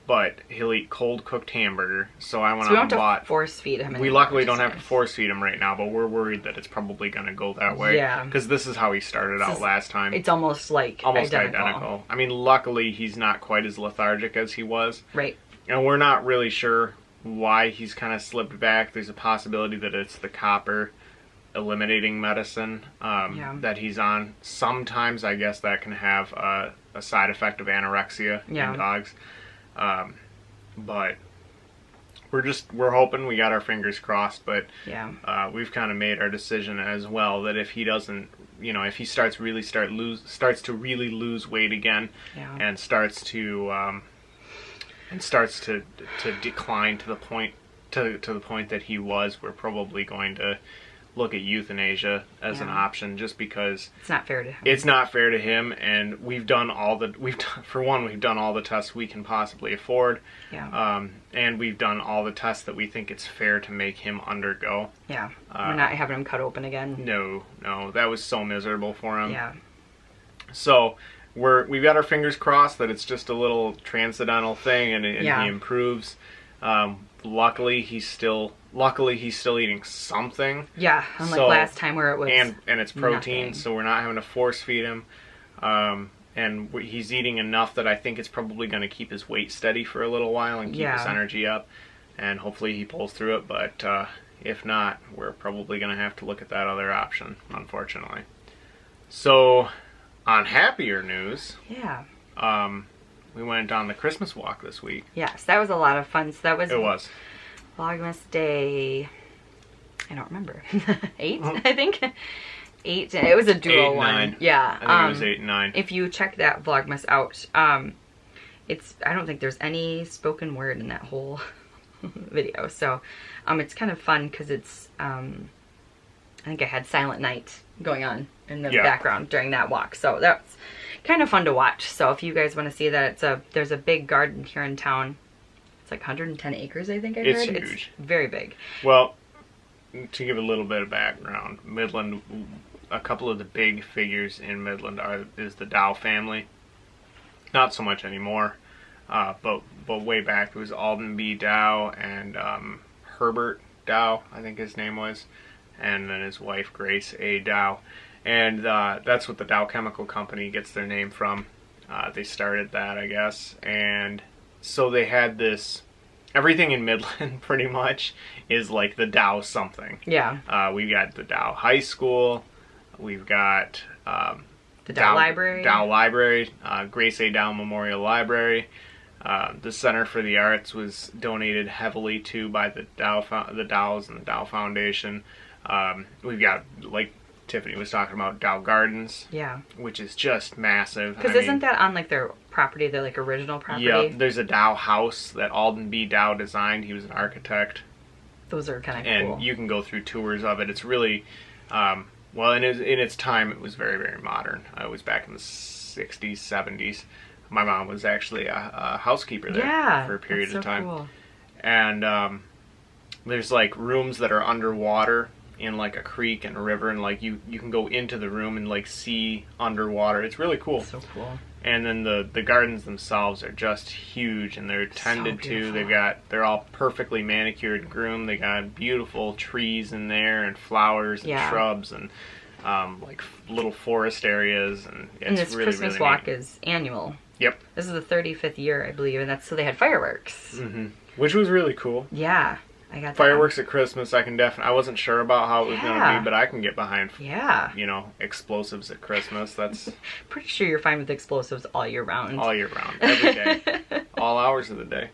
[SPEAKER 3] But he'll eat cold cooked hamburger. So I went out and bought. Force feed him. We luckily don't have to force feed him right now, but we're worried that it's probably going to go that way. Yeah. Because this is how he started out last time. It's almost like identical. I mean, luckily he's not quite as lethargic as he was. Right. And we're not really sure why he's kind of slipped back. There's a possibility that it's the copper eliminating medicine that he's on. Sometimes I guess that can have a side effect of anorexia in dogs. But we're hoping, we got our fingers crossed, but
[SPEAKER 2] yeah,
[SPEAKER 3] we've kind of made our decision as well that if he doesn't, you know, if he starts to really lose weight again, and starts to decline to the point that he was, we're probably going to look at euthanasia as an option, just because
[SPEAKER 2] it's not fair to him.
[SPEAKER 3] It's not fair to him, and we've done all the tests we can possibly afford.
[SPEAKER 2] Yeah.
[SPEAKER 3] And we've done all the tests that we think it's fair to make him undergo.
[SPEAKER 2] Yeah. We're not having him cut open again.
[SPEAKER 3] No, that was so miserable for him.
[SPEAKER 2] Yeah.
[SPEAKER 3] So we've got our fingers crossed that it's just a little transcendental thing, and he improves. Luckily he's still eating something.
[SPEAKER 2] Yeah, unlike last time where it was
[SPEAKER 3] and it's protein,
[SPEAKER 2] nothing.
[SPEAKER 3] So we're not having to force feed him. And he's eating enough that I think it's probably going to keep his weight steady for a little while and keep his energy up, and hopefully he pulls through it. But if not, we're probably going to have to look at that other option, unfortunately. So on happier news, we went on the Christmas walk this week.
[SPEAKER 2] Yes, that was a lot of fun. So
[SPEAKER 3] it was
[SPEAKER 2] Vlogmas Day, I don't remember, 8, I think. 8, it was a duo
[SPEAKER 3] 8,
[SPEAKER 2] one.
[SPEAKER 3] 9.
[SPEAKER 2] Yeah.
[SPEAKER 3] I think it was 8 and 9.
[SPEAKER 2] If you check that Vlogmas out, I don't think there's any spoken word in that whole video. So it's kind of fun because it's, I think I had Silent Night going on in the background during that walk. So that's kind of fun to watch. So if you guys want to see that, there's a big garden here in town. It's like 110 acres, I think I heard.
[SPEAKER 3] It's huge.
[SPEAKER 2] It's very big.
[SPEAKER 3] Well, to give a little bit of background, Midland, a couple of the big figures in Midland is the Dow family. Not so much anymore, but way back it was Alden B. Dow and Herbert Dow, I think his name was, and then his wife Grace A. Dow. And that's what the Dow Chemical Company gets their name from. They started that, I guess. And so they had this, everything in Midland pretty much is like the Dow something.
[SPEAKER 2] Yeah.
[SPEAKER 3] We've got the Dow High School. We've got
[SPEAKER 2] the Dow Library.
[SPEAKER 3] Dow Library, Grace A. Dow Memorial Library. The Center for the Arts was donated heavily to by the Dows and the Dow Foundation. We've got, like Tiffany was talking about, Dow Gardens, which is just massive.
[SPEAKER 2] Because isn't that on like their property, their like original property?
[SPEAKER 3] Yeah, there's a Dow house that Alden B. Dow designed. He was an architect.
[SPEAKER 2] Those are kind of cool.
[SPEAKER 3] And you can go through tours of it. It's really, well, in its time, it was very, very modern. I was back in the 60s, 70s. My mom was actually a housekeeper there for a period of time. Cool. And there's like rooms that are underwater in like a creek and a river, and like you can go into the room and like see underwater. It's really cool.
[SPEAKER 2] So cool.
[SPEAKER 3] And then the gardens themselves are just huge, and they're tended to. They're all perfectly manicured and groomed. They got beautiful trees in there and flowers and shrubs and like little forest areas, and it's
[SPEAKER 2] this
[SPEAKER 3] really,
[SPEAKER 2] Christmas
[SPEAKER 3] really
[SPEAKER 2] walk
[SPEAKER 3] neat.
[SPEAKER 2] Is annual.
[SPEAKER 3] Yep.
[SPEAKER 2] This is the 35th year, I believe, and so they had fireworks.
[SPEAKER 3] Mm-hmm. Which was really cool.
[SPEAKER 2] Yeah. I got
[SPEAKER 3] fireworks at Christmas. I wasn't sure about how it was going to be, but I can get behind. You know, explosives at Christmas. That's
[SPEAKER 2] pretty sure you're fine with explosives all year round.
[SPEAKER 3] All year round, every day, all hours of the day.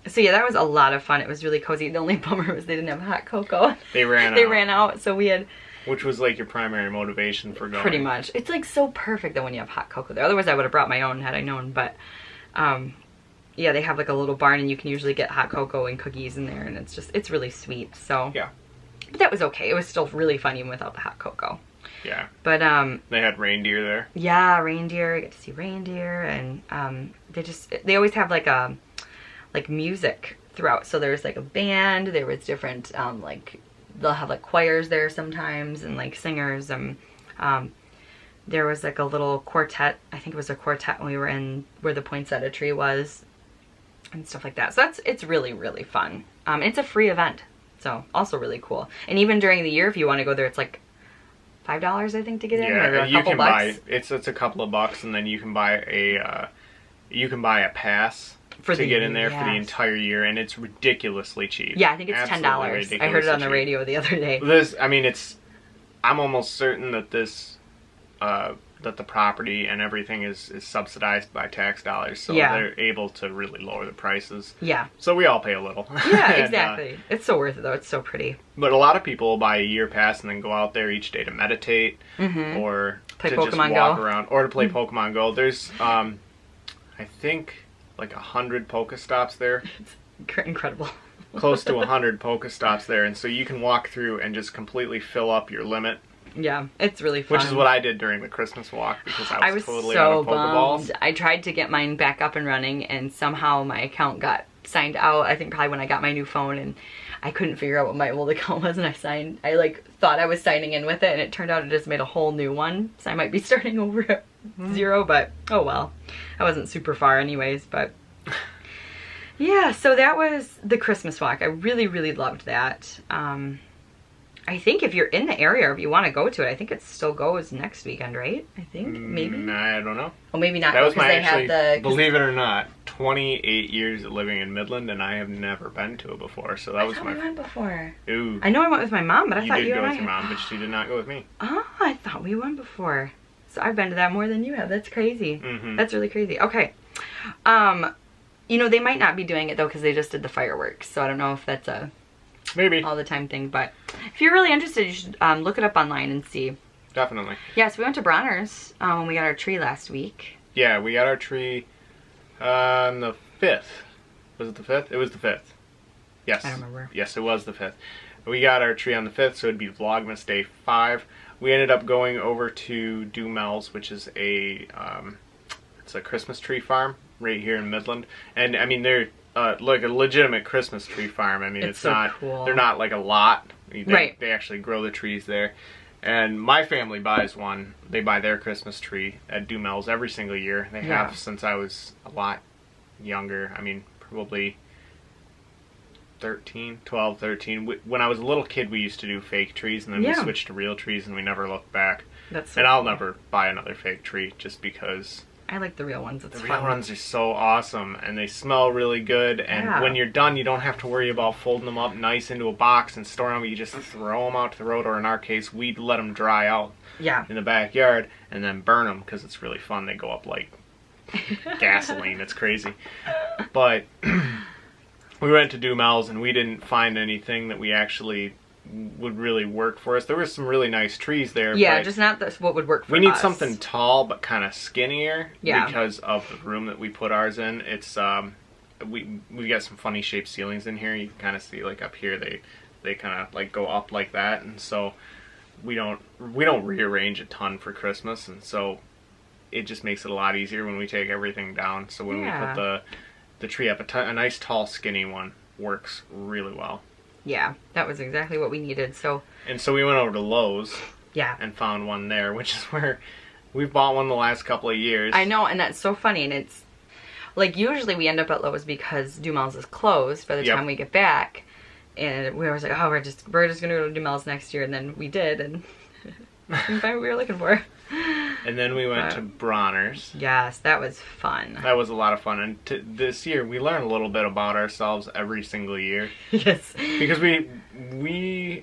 [SPEAKER 2] So yeah, that was a lot of fun. It was really cozy. The only bummer was they didn't have hot cocoa.
[SPEAKER 3] They ran
[SPEAKER 2] out. So we had.
[SPEAKER 3] Which was like your primary motivation for going.
[SPEAKER 2] Pretty much. It's like so perfect that when you have hot cocoa there. Otherwise, I would have brought my own had I known. But yeah, they have like a little barn, and you can usually get hot cocoa and cookies in there, and it's really sweet. So
[SPEAKER 3] yeah,
[SPEAKER 2] but that was okay. It was still really fun even without the hot cocoa.
[SPEAKER 3] Yeah.
[SPEAKER 2] But
[SPEAKER 3] they had reindeer there.
[SPEAKER 2] Yeah, reindeer. I get to see reindeer, and they always have like music throughout. So there's like a band. There was different like they'll have like choirs there sometimes and like singers, and there was like a little quartet. I think it was a quartet when we were in where the poinsettia tree was. And stuff like that. So it's really, really fun. It's a free event, so also really cool. And even during the year, if you want to go there, it's like $5, I think, to get in.
[SPEAKER 3] Yeah,
[SPEAKER 2] or a
[SPEAKER 3] you
[SPEAKER 2] couple
[SPEAKER 3] can
[SPEAKER 2] bucks.
[SPEAKER 3] It's a couple of bucks, and then you can buy a pass to get in there for the entire year, and it's ridiculously cheap.
[SPEAKER 2] Yeah, I think it's $10. I heard it on the radio the other day.
[SPEAKER 3] I'm almost certain that this that the property and everything is subsidized by tax dollars, so they're able to really lower the prices.
[SPEAKER 2] Yeah.
[SPEAKER 3] So we all pay a little.
[SPEAKER 2] Yeah, exactly. It's so worth it though. It's so pretty.
[SPEAKER 3] But a lot of people will buy a year pass and then go out there each day to meditate or
[SPEAKER 2] play
[SPEAKER 3] to
[SPEAKER 2] Pokemon
[SPEAKER 3] just walk
[SPEAKER 2] Go.
[SPEAKER 3] around or to play Pokemon Go. There's I think like 100 Pokestops there.
[SPEAKER 2] It's incredible.
[SPEAKER 3] Close to 100 Pokestops there, and so you can walk through and just completely fill up your limit.
[SPEAKER 2] Yeah, it's really fun.
[SPEAKER 3] Which is what I did during the Christmas walk because I was totally
[SPEAKER 2] so
[SPEAKER 3] out of Pokeballs.
[SPEAKER 2] bummed. I tried to get mine back up and running, and somehow my account got signed out. I think probably when I got my new phone, and I couldn't figure out what my old account was, and I like thought I was signing in with it, and it turned out it just made a whole new one. So I might be starting over at 0, but oh well. I wasn't super far anyways, but yeah, so that was the Christmas walk. I really, really loved that. I think if you're in the area or if you want to go to it, I think it still goes next weekend, right? I think, maybe?
[SPEAKER 3] I don't know.
[SPEAKER 2] Well, maybe not.
[SPEAKER 3] That was my,
[SPEAKER 2] they
[SPEAKER 3] actually,
[SPEAKER 2] have
[SPEAKER 3] believe it or not, 28 years of living in Midland, and I have never been to it before, so that was my...
[SPEAKER 2] I went before.
[SPEAKER 3] Ooh.
[SPEAKER 2] I know I went with my mom, but I thought you
[SPEAKER 3] did
[SPEAKER 2] and
[SPEAKER 3] go
[SPEAKER 2] I...
[SPEAKER 3] with your mom, but she did not go with me.
[SPEAKER 2] Oh, I thought we went before. So I've been to that more than you have. That's crazy. That's really crazy. Okay. You know, they might not be doing it, though, because they just did the fireworks, so I don't know if that's a...
[SPEAKER 3] Maybe.
[SPEAKER 2] all the time thing, but if you're really interested, you should look it up online and see.
[SPEAKER 3] Definitely.
[SPEAKER 2] Yeah, so we went to Bronner's when we got our tree last week.
[SPEAKER 3] Yeah, we got our tree on the 5th. Was it the 5th? It was the 5th. Yes.
[SPEAKER 2] I don't remember.
[SPEAKER 3] Yes, it was the 5th. We got our tree on the 5th, so it'd be Vlogmas Day 5. We ended up going over to Dumel's, which is it's a Christmas tree farm right here in Midland. And, I mean, they're... like a legitimate Christmas tree farm. I mean, it's
[SPEAKER 2] so
[SPEAKER 3] not,
[SPEAKER 2] cool.
[SPEAKER 3] They're not like a lot.
[SPEAKER 2] Right.
[SPEAKER 3] They actually grow the trees there. And my family buys one. They buy their Christmas tree at Dumel's every single year. They have since I was a lot younger. I mean, probably 12, 13. When I was a little kid, we used to do fake trees, and then we switched to real trees, and we never looked back.
[SPEAKER 2] That's so
[SPEAKER 3] and I'll
[SPEAKER 2] cool.
[SPEAKER 3] never buy another fake tree just because...
[SPEAKER 2] I like the real ones. It's
[SPEAKER 3] The
[SPEAKER 2] fun.
[SPEAKER 3] real ones are so awesome, and they smell really good, and when you're done, you don't have to worry about folding them up nice into a box and storing them. You just throw them out to the road, or in our case, we'd let them dry out in the backyard and then burn them because it's really fun. They go up like gasoline. It's crazy. But we went to Dumel's, and we didn't find anything that we actually would really work for us. There were some really nice trees there.
[SPEAKER 2] Yeah,
[SPEAKER 3] but
[SPEAKER 2] just not what would work for us.
[SPEAKER 3] we need something tall but kind of skinnier
[SPEAKER 2] Yeah.
[SPEAKER 3] because of the room that we put ours in. It's we got some funny shaped ceilings in here. You can kind of see like up here they kind of like go up like that, and so we don't rearrange a ton for Christmas, and so it just makes it a lot easier when we take everything down. So when we put the tree up, a nice tall skinny one works really well.
[SPEAKER 2] Yeah, that was exactly what we needed. So
[SPEAKER 3] we went over to Lowe's.
[SPEAKER 2] Yeah.
[SPEAKER 3] And found one there, which is where we've bought one the last couple of years.
[SPEAKER 2] I know, and that's so funny. And it's like usually we end up at Lowe's because Dumel's is closed by the time we get back. And we were like, oh, we're just gonna go to Dumel's next year, and then we did, and we found what we were looking for.
[SPEAKER 3] And then we went to Bronner's.
[SPEAKER 2] Yes, that was fun.
[SPEAKER 3] That was a lot of fun. And this year, we learn a little bit about ourselves every single year.
[SPEAKER 2] Yes.
[SPEAKER 3] Because I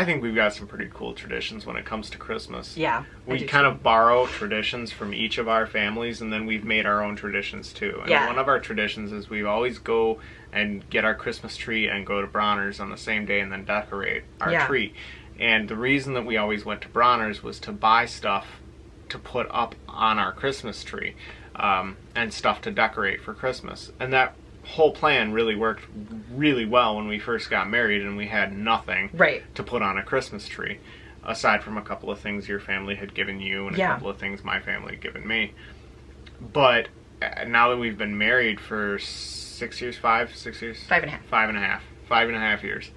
[SPEAKER 3] think we've got some pretty cool traditions when it comes to Christmas.
[SPEAKER 2] Yeah.
[SPEAKER 3] We kind of borrow traditions from each of our families, and then we've made our own traditions too. And one of our traditions is we always go and get our Christmas tree and go to Bronner's on the same day and then decorate our tree. And the reason that we always went to Bronner's was to buy stuff to put up on our Christmas tree and stuff to decorate for Christmas. And that whole plan really worked really well when we first got married and we had nothing to put on a Christmas tree, aside from a couple of things your family had given you and a couple of things my family had given me. But now that we've been married for 6 years, 6 years? 5.5. 5.5 years.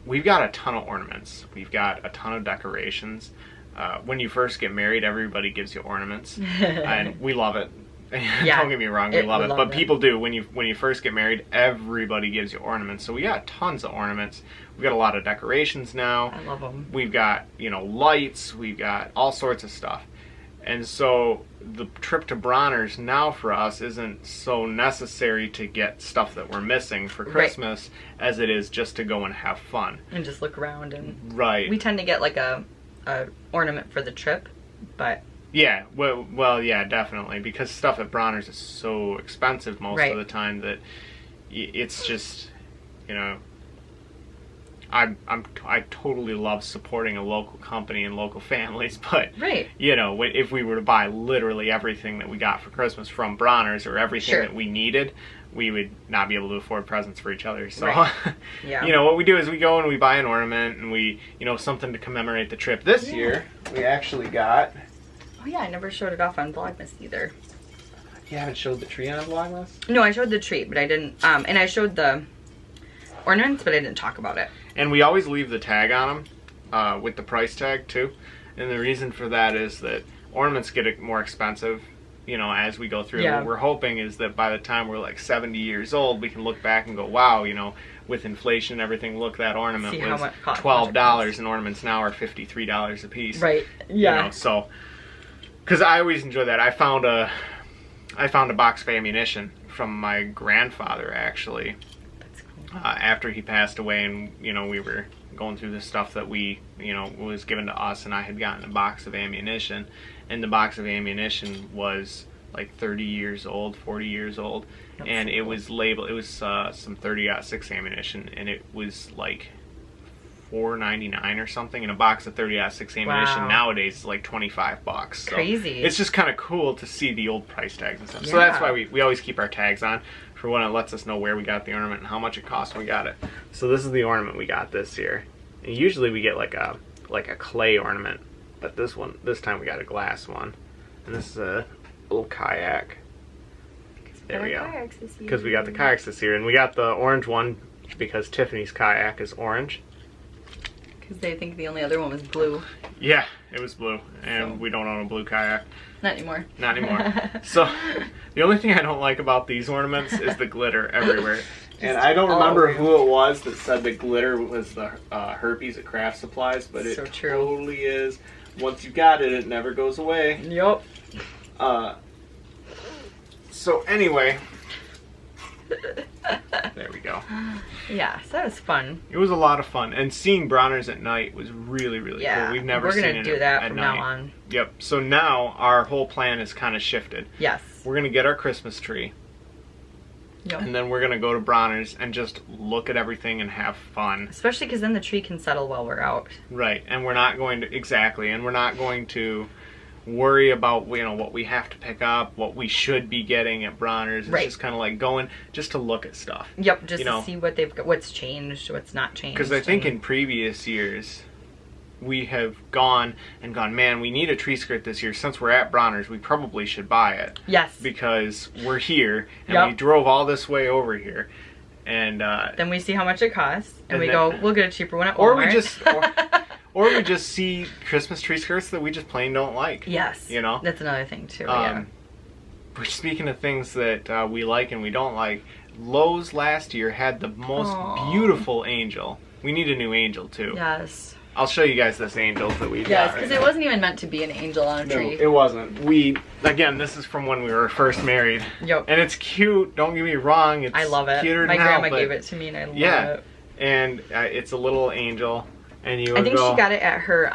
[SPEAKER 3] We've got a ton of ornaments. We've got a ton of decorations. When you first get married, everybody gives you ornaments, and we love it. Don't get me wrong, we love it. But people do. When you first get married, everybody gives you ornaments. So we got tons of ornaments. We've got a lot of decorations now.
[SPEAKER 2] I love them.
[SPEAKER 3] We've got, lights. We've got all sorts of stuff. And so the trip to Bronner's now for us isn't so necessary to get stuff that we're missing for Christmas as it is just to go and have fun.
[SPEAKER 2] And just look around. And
[SPEAKER 3] we
[SPEAKER 2] tend to get like a a ornament for the trip, but.
[SPEAKER 3] Yeah, well, yeah, definitely, because stuff at Bronner's is so expensive most of the time that it's just, you know, I totally love supporting a local company and local families, but you know, if we were to buy literally everything that we got for Christmas from Bronner's or everything that we needed, we would not be able to afford presents for each other. So, you know, what we do is we go and we buy an ornament and we, you know, something to commemorate the trip. This year, we actually got.
[SPEAKER 2] Oh yeah, I never showed it off on Vlogmas either.
[SPEAKER 3] You haven't showed the tree on Vlogmas?
[SPEAKER 2] No, I showed the tree, but I didn't, and I showed the ornaments, but I didn't talk about it. And
[SPEAKER 3] we always leave the tag on them, with the price tag too. And the reason for that is that ornaments get more expensive, you know, as we go through. What we're hoping is that by the time we're like 70 years old, we can look back and go, wow, you know, with inflation and everything, look, that ornament was $12 and ornaments now are $53 a piece.
[SPEAKER 2] Right, yeah.
[SPEAKER 3] You know, so, because I always enjoy that. I found a box of ammunition from my grandfather, actually.
[SPEAKER 2] That's cool.
[SPEAKER 3] After he passed away, and you know, we were going through the stuff that we, you know, was given to us, and I had gotten a box of ammunition, and the box of ammunition was like 30 years old, 40 years old, and it was labeled. It was some 30-06 ammunition, and it was like $4.99 or something, and a box of 30-06 ammunition nowadays is like $25. So
[SPEAKER 2] crazy.
[SPEAKER 3] It's just kind of cool to see the old price tags and stuff. So that's why we always keep our tags on, for when it lets us know where we got the ornament and how much it cost when we got it. So this is the ornament we got this year. And usually we get like a clay ornament, but this time we got a glass one. And this is a little kayak. There we go. Because we got the kayaks this year, and we got the orange one because Tiffany's kayak is orange.
[SPEAKER 2] Because they think the only other one was blue.
[SPEAKER 3] Yeah, it was blue, and we don't own a blue kayak.
[SPEAKER 2] Not anymore.
[SPEAKER 3] Not anymore. So, the only thing I don't like about these ornaments is the glitter everywhere. And I don't remember who it was that said the glitter was the herpes at Craft Supplies, but it totally is. Once you got it, it never goes away.
[SPEAKER 2] Yup.
[SPEAKER 3] So anyway, there we go.
[SPEAKER 2] Yeah, so that was fun.
[SPEAKER 3] It was a lot of fun, and seeing Bronner's at night was really, really cool. We've never seen it at night. We're gonna do that from now on. Yep. So now our whole plan is kind of shifted.
[SPEAKER 2] Yes.
[SPEAKER 3] We're gonna get our Christmas tree. Yep. And then we're gonna go to Bronner's and just look at everything and have fun. Especially because then the tree can settle while we're out. Right, and we're not going to worry about, you know, what we have to pick up, what we should be getting at Bronner's. It's just kind of like going just to look at stuff. Yep, just to see what they've got, what's changed, what's not changed. Because I think in previous years we have gone, man, we need a tree skirt this year. Since we're at Bronner's, we probably should buy it. Yes. Because we're here, and we drove all this way over here. And then we see how much it costs, and we go, we'll get a cheaper one at Walmart. Or we just see Christmas tree skirts that we just plain don't like. Yes. You know? That's another thing, too, yeah. But speaking of things that we like and we don't like, Lowe's last year had the most beautiful angel. We need a new angel, too. Yes. I'll show you guys this angel that we got. Yes, because it wasn't even meant to be an angel on a tree. No, it wasn't. Again, this is from when we were first married. Yep. And it's cute, don't get me wrong. It's I love it. Cuter My grandma gave it to me and I love it. And it's a little angel. And I think she got it at her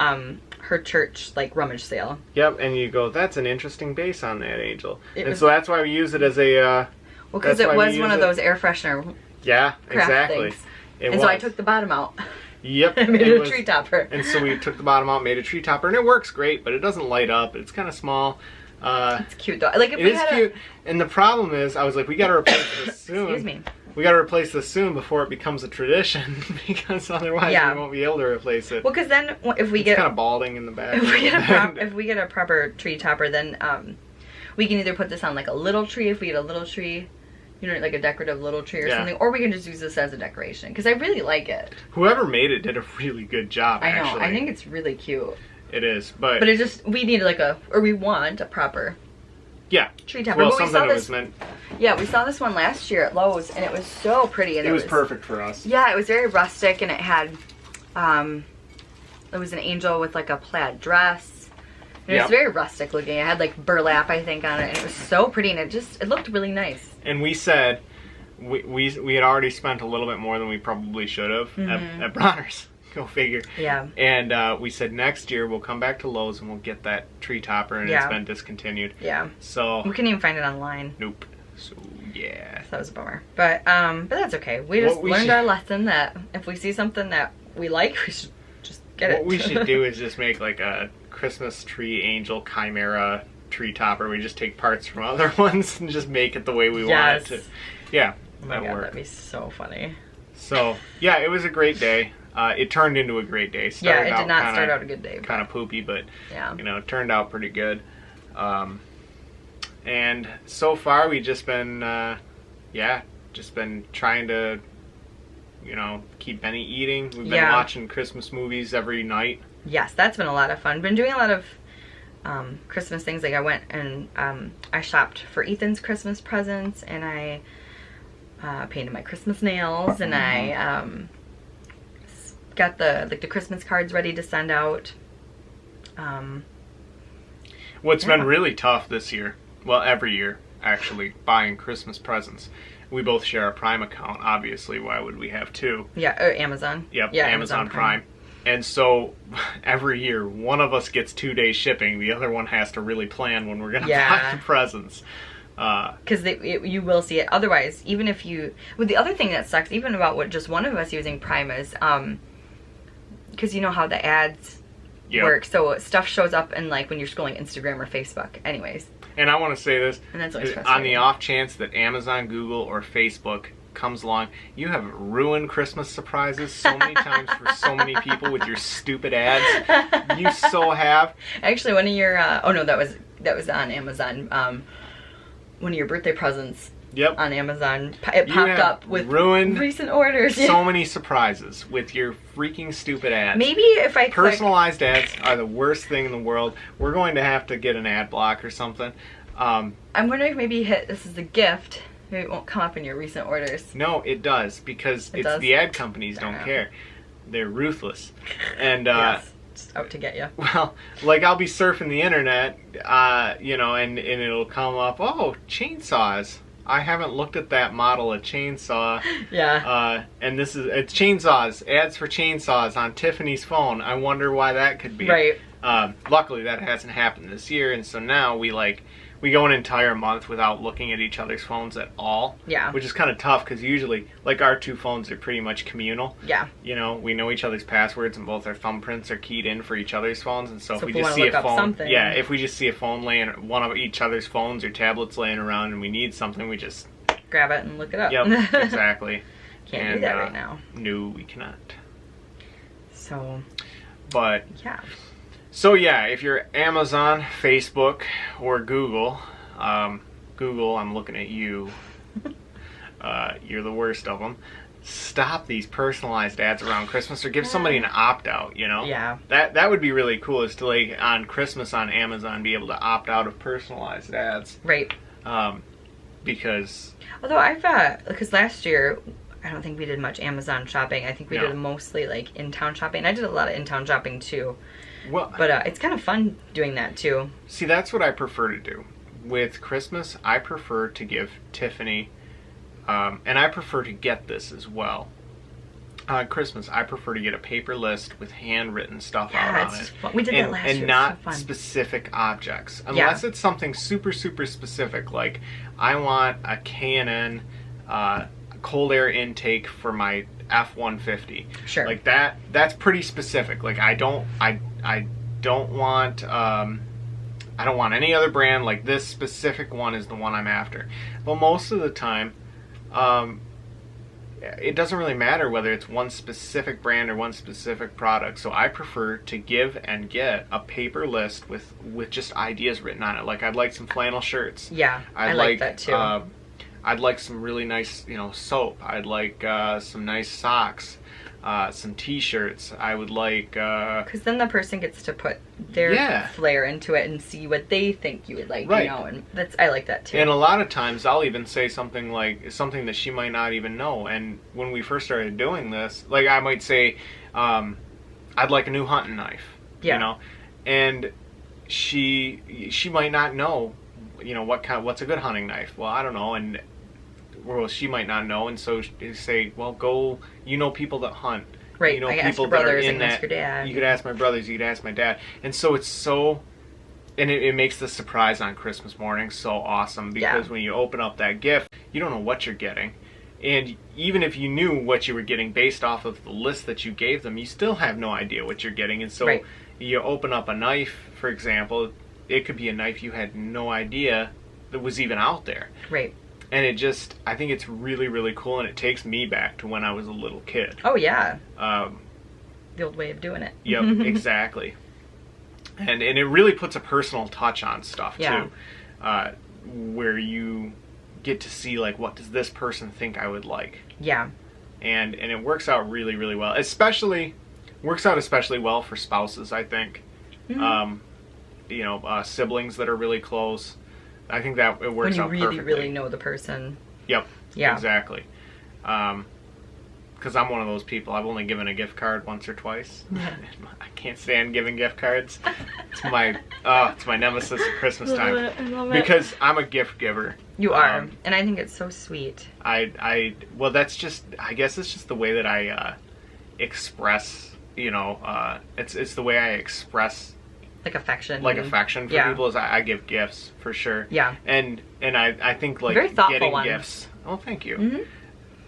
[SPEAKER 3] her church like rummage sale. Yep, and you go, that's an interesting base on that angel. So that's why we use it as a well, because it was one of those air freshener exactly things. And so I took the bottom out. Yep. And made it a tree topper. And so we took the bottom out, made a tree topper, and it works great, but it doesn't light up. It's kind of small. It's cute though. Like if we had cute. And the problem is, I was like, we gotta replace this soon. Excuse me. We gotta replace this soon before it becomes a tradition, because otherwise we won't be able to replace it. Well, because then if we get kind of balding in the back. If we get a proper tree topper, then we can either put this on like a little tree if we get a little tree, you know, like a decorative little tree or something, or we can just use this as a decoration because I really like it. Whoever made it did a really good job. I know. Actually. I think it's really cute. It is, but it just we need like we want a proper. Yeah. Tree topper. Well, something that was meant. Yeah, we saw this one last year at Lowe's, and it was so pretty. And it was perfect for us. Yeah, it was very rustic, and it had, it was an angel with like a plaid dress. And it was very rustic looking. It had like burlap, I think, on it, and it was so pretty, and it looked really nice. And we said we had already spent a little bit more than we probably should have at Bronner's. Go figure.
[SPEAKER 2] Yeah.
[SPEAKER 3] And we said next year we'll come back to Lowe's and we'll get that tree topper, and it's been discontinued.
[SPEAKER 2] Yeah.
[SPEAKER 3] So
[SPEAKER 2] we couldn't even find it online.
[SPEAKER 3] Nope. So yeah.
[SPEAKER 2] So that was a bummer. But that's okay. We just learned our lesson that if we see something that we like, we should just get it.
[SPEAKER 3] What we should do is just make like a Christmas tree angel chimera tree topper. We just take parts from other ones and just make it the way we want it to. Yeah.
[SPEAKER 2] Oh my God, that'd be so funny.
[SPEAKER 3] So yeah, it was a great day. It turned into a great day.
[SPEAKER 2] It did not start out a good day.
[SPEAKER 3] Kind of poopy, but
[SPEAKER 2] yeah,
[SPEAKER 3] you know, it turned out pretty good. And so far we've just been, just been trying to, you know, keep Benny eating. We've been watching Christmas movies every night.
[SPEAKER 2] Yes, that's been a lot of fun. Been doing a lot of Christmas things. Like I went and I shopped for Ethan's Christmas presents, and I painted my Christmas nails, and I got the Christmas cards ready to send out.
[SPEAKER 3] What's been really tough this year, well, every year actually, buying Christmas presents. We both share a Prime account, obviously. Why would we have two?
[SPEAKER 2] Yeah, Amazon.
[SPEAKER 3] Yep, yeah, Amazon Prime. And so every year, one of us gets 2 days shipping. The other one has to really plan when we're going to buy the presents.
[SPEAKER 2] Because you will see it. Otherwise, even if you... Well, the other thing that sucks, even about what just one of us using Prime is... Because you know how the ads work. So stuff shows up in, like, when you're scrolling Instagram or Facebook. Anyways.
[SPEAKER 3] And I want to say this.
[SPEAKER 2] And that's always
[SPEAKER 3] on the off chance that Amazon, Google, or Facebook comes along, you have ruined Christmas surprises so many times for so many people with your stupid ads. You so have.
[SPEAKER 2] Actually, one of your oh no, that was on Amazon. One of your birthday presents.
[SPEAKER 3] Yep.
[SPEAKER 2] On Amazon, it popped up with
[SPEAKER 3] ruined
[SPEAKER 2] recent orders.
[SPEAKER 3] So many surprises with your freaking stupid ads.
[SPEAKER 2] Maybe if I
[SPEAKER 3] personalized ads are the worst thing in the world. We're going to have to get an ad block or something.
[SPEAKER 2] I'm wondering if maybe you hit this is a gift. Maybe it won't come up in your recent orders.
[SPEAKER 3] No, it does, because the ad companies don't care. They're ruthless. And
[SPEAKER 2] yes, just out to get you.
[SPEAKER 3] Well, like I'll be surfing the internet, you know, and it'll come up, oh, chainsaws. I haven't looked at that model of chainsaw.
[SPEAKER 2] Yeah.
[SPEAKER 3] And it's chainsaws, ads for chainsaws on Tiffany's phone. I wonder why that could be.
[SPEAKER 2] Right.
[SPEAKER 3] Luckily that hasn't happened this year, and so now we go an entire month without looking at each other's phones at all.
[SPEAKER 2] Yeah.
[SPEAKER 3] Which is kind of tough, because usually, like, our two phones are pretty much communal.
[SPEAKER 2] Yeah.
[SPEAKER 3] You know, we know each other's passwords, and both our thumbprints are keyed in for each other's phones, and so if we just see a phone, if we just see a phone laying, one of each other's phones or tablets laying around, and we need something, we just
[SPEAKER 2] grab it and look it up.
[SPEAKER 3] Yep, exactly.
[SPEAKER 2] Can't do that right now.
[SPEAKER 3] No, we cannot.
[SPEAKER 2] So.
[SPEAKER 3] But.
[SPEAKER 2] Yeah.
[SPEAKER 3] So yeah, if you're Amazon, Facebook, or Google, Google, I'm looking at you. You're the worst of them. Stop these personalized ads around Christmas, or give somebody an opt-out, you know?
[SPEAKER 2] Yeah.
[SPEAKER 3] That would be really cool, is to, like, on Christmas on Amazon, be able to opt out of personalized ads.
[SPEAKER 2] Right.
[SPEAKER 3] Because...
[SPEAKER 2] Although because last year, I don't think we did much Amazon shopping. I think we did mostly, like, in-town shopping. I did a lot of in-town shopping, too.
[SPEAKER 3] Well,
[SPEAKER 2] but it's kind of fun doing that, too.
[SPEAKER 3] See, that's what I prefer to do. With Christmas, I prefer to give Tiffany, and I prefer to get this as well. On Christmas, I prefer to get a paper list with handwritten stuff out on it.
[SPEAKER 2] Fun. We did that last year.
[SPEAKER 3] And not specific objects. Unless it's something super, super specific, like I want a K&N cold air intake for my F-150.
[SPEAKER 2] Sure.
[SPEAKER 3] Like that's pretty specific. Like I don't want any other brand. Like this specific one is the one I'm after. But most of the time, it doesn't really matter whether it's one specific brand or one specific product. So I prefer to give and get a paper list with just ideas written on it. Like I'd like some flannel shirts.
[SPEAKER 2] Yeah, I like that too.
[SPEAKER 3] I'd like some really nice, soap. I'd like some nice socks, some T-shirts. I would like...
[SPEAKER 2] Because then the person gets to put their flair into it and see what they think you would like, and I like that too.
[SPEAKER 3] And a lot of times I'll even say something that she might not even know. And when we first started doing this, like I might say, I'd like a new hunting knife, and she might not know, what's a good hunting knife. Well, I don't know, well, she might not know, and so you say, well, go, people that hunt,
[SPEAKER 2] Right.
[SPEAKER 3] You know,
[SPEAKER 2] I can ask
[SPEAKER 3] people
[SPEAKER 2] your
[SPEAKER 3] that are
[SPEAKER 2] brothers, I
[SPEAKER 3] in
[SPEAKER 2] can ask
[SPEAKER 3] that.
[SPEAKER 2] your dad.
[SPEAKER 3] You could ask my brothers. You could ask my dad. And so it's so, and it makes the surprise on Christmas morning so awesome because when you open up that gift, you don't know what you're getting. And even if you knew what you were getting based off of the list that you gave them, you still have no idea what you're getting. And so you open up a knife, for example, it could be a knife you had no idea that was even out there.
[SPEAKER 2] Right.
[SPEAKER 3] And it just, I think it's really, really cool, and it takes me back to when I was a little kid.
[SPEAKER 2] Oh, yeah. The old way of doing it.
[SPEAKER 3] Yep, exactly. And it really puts a personal touch on stuff, too. Where you get to see, like, what does this person think I would like?
[SPEAKER 2] Yeah.
[SPEAKER 3] And it works out really, really well. Works out especially well for spouses, I think.
[SPEAKER 2] Mm-hmm.
[SPEAKER 3] You know, siblings that are really close. I think that it works out perfectly.
[SPEAKER 2] When you really, really know the person.
[SPEAKER 3] Yep.
[SPEAKER 2] Yeah.
[SPEAKER 3] Exactly. Because I'm one of those people. I've only given a gift card once or twice. I can't stand giving gift cards. It's my nemesis at Christmas time.
[SPEAKER 2] I love it.
[SPEAKER 3] Because I'm a gift giver.
[SPEAKER 2] You are, and I think it's so sweet.
[SPEAKER 3] Well, that's just, I guess it's just the way that I express. You know, it's the way I express.
[SPEAKER 2] Like affection.
[SPEAKER 3] Like affection for people is I give gifts for sure.
[SPEAKER 2] Yeah.
[SPEAKER 3] And I think like
[SPEAKER 2] very thoughtful
[SPEAKER 3] getting
[SPEAKER 2] ones.
[SPEAKER 3] gifts. Oh, thank you.
[SPEAKER 2] Mm-hmm.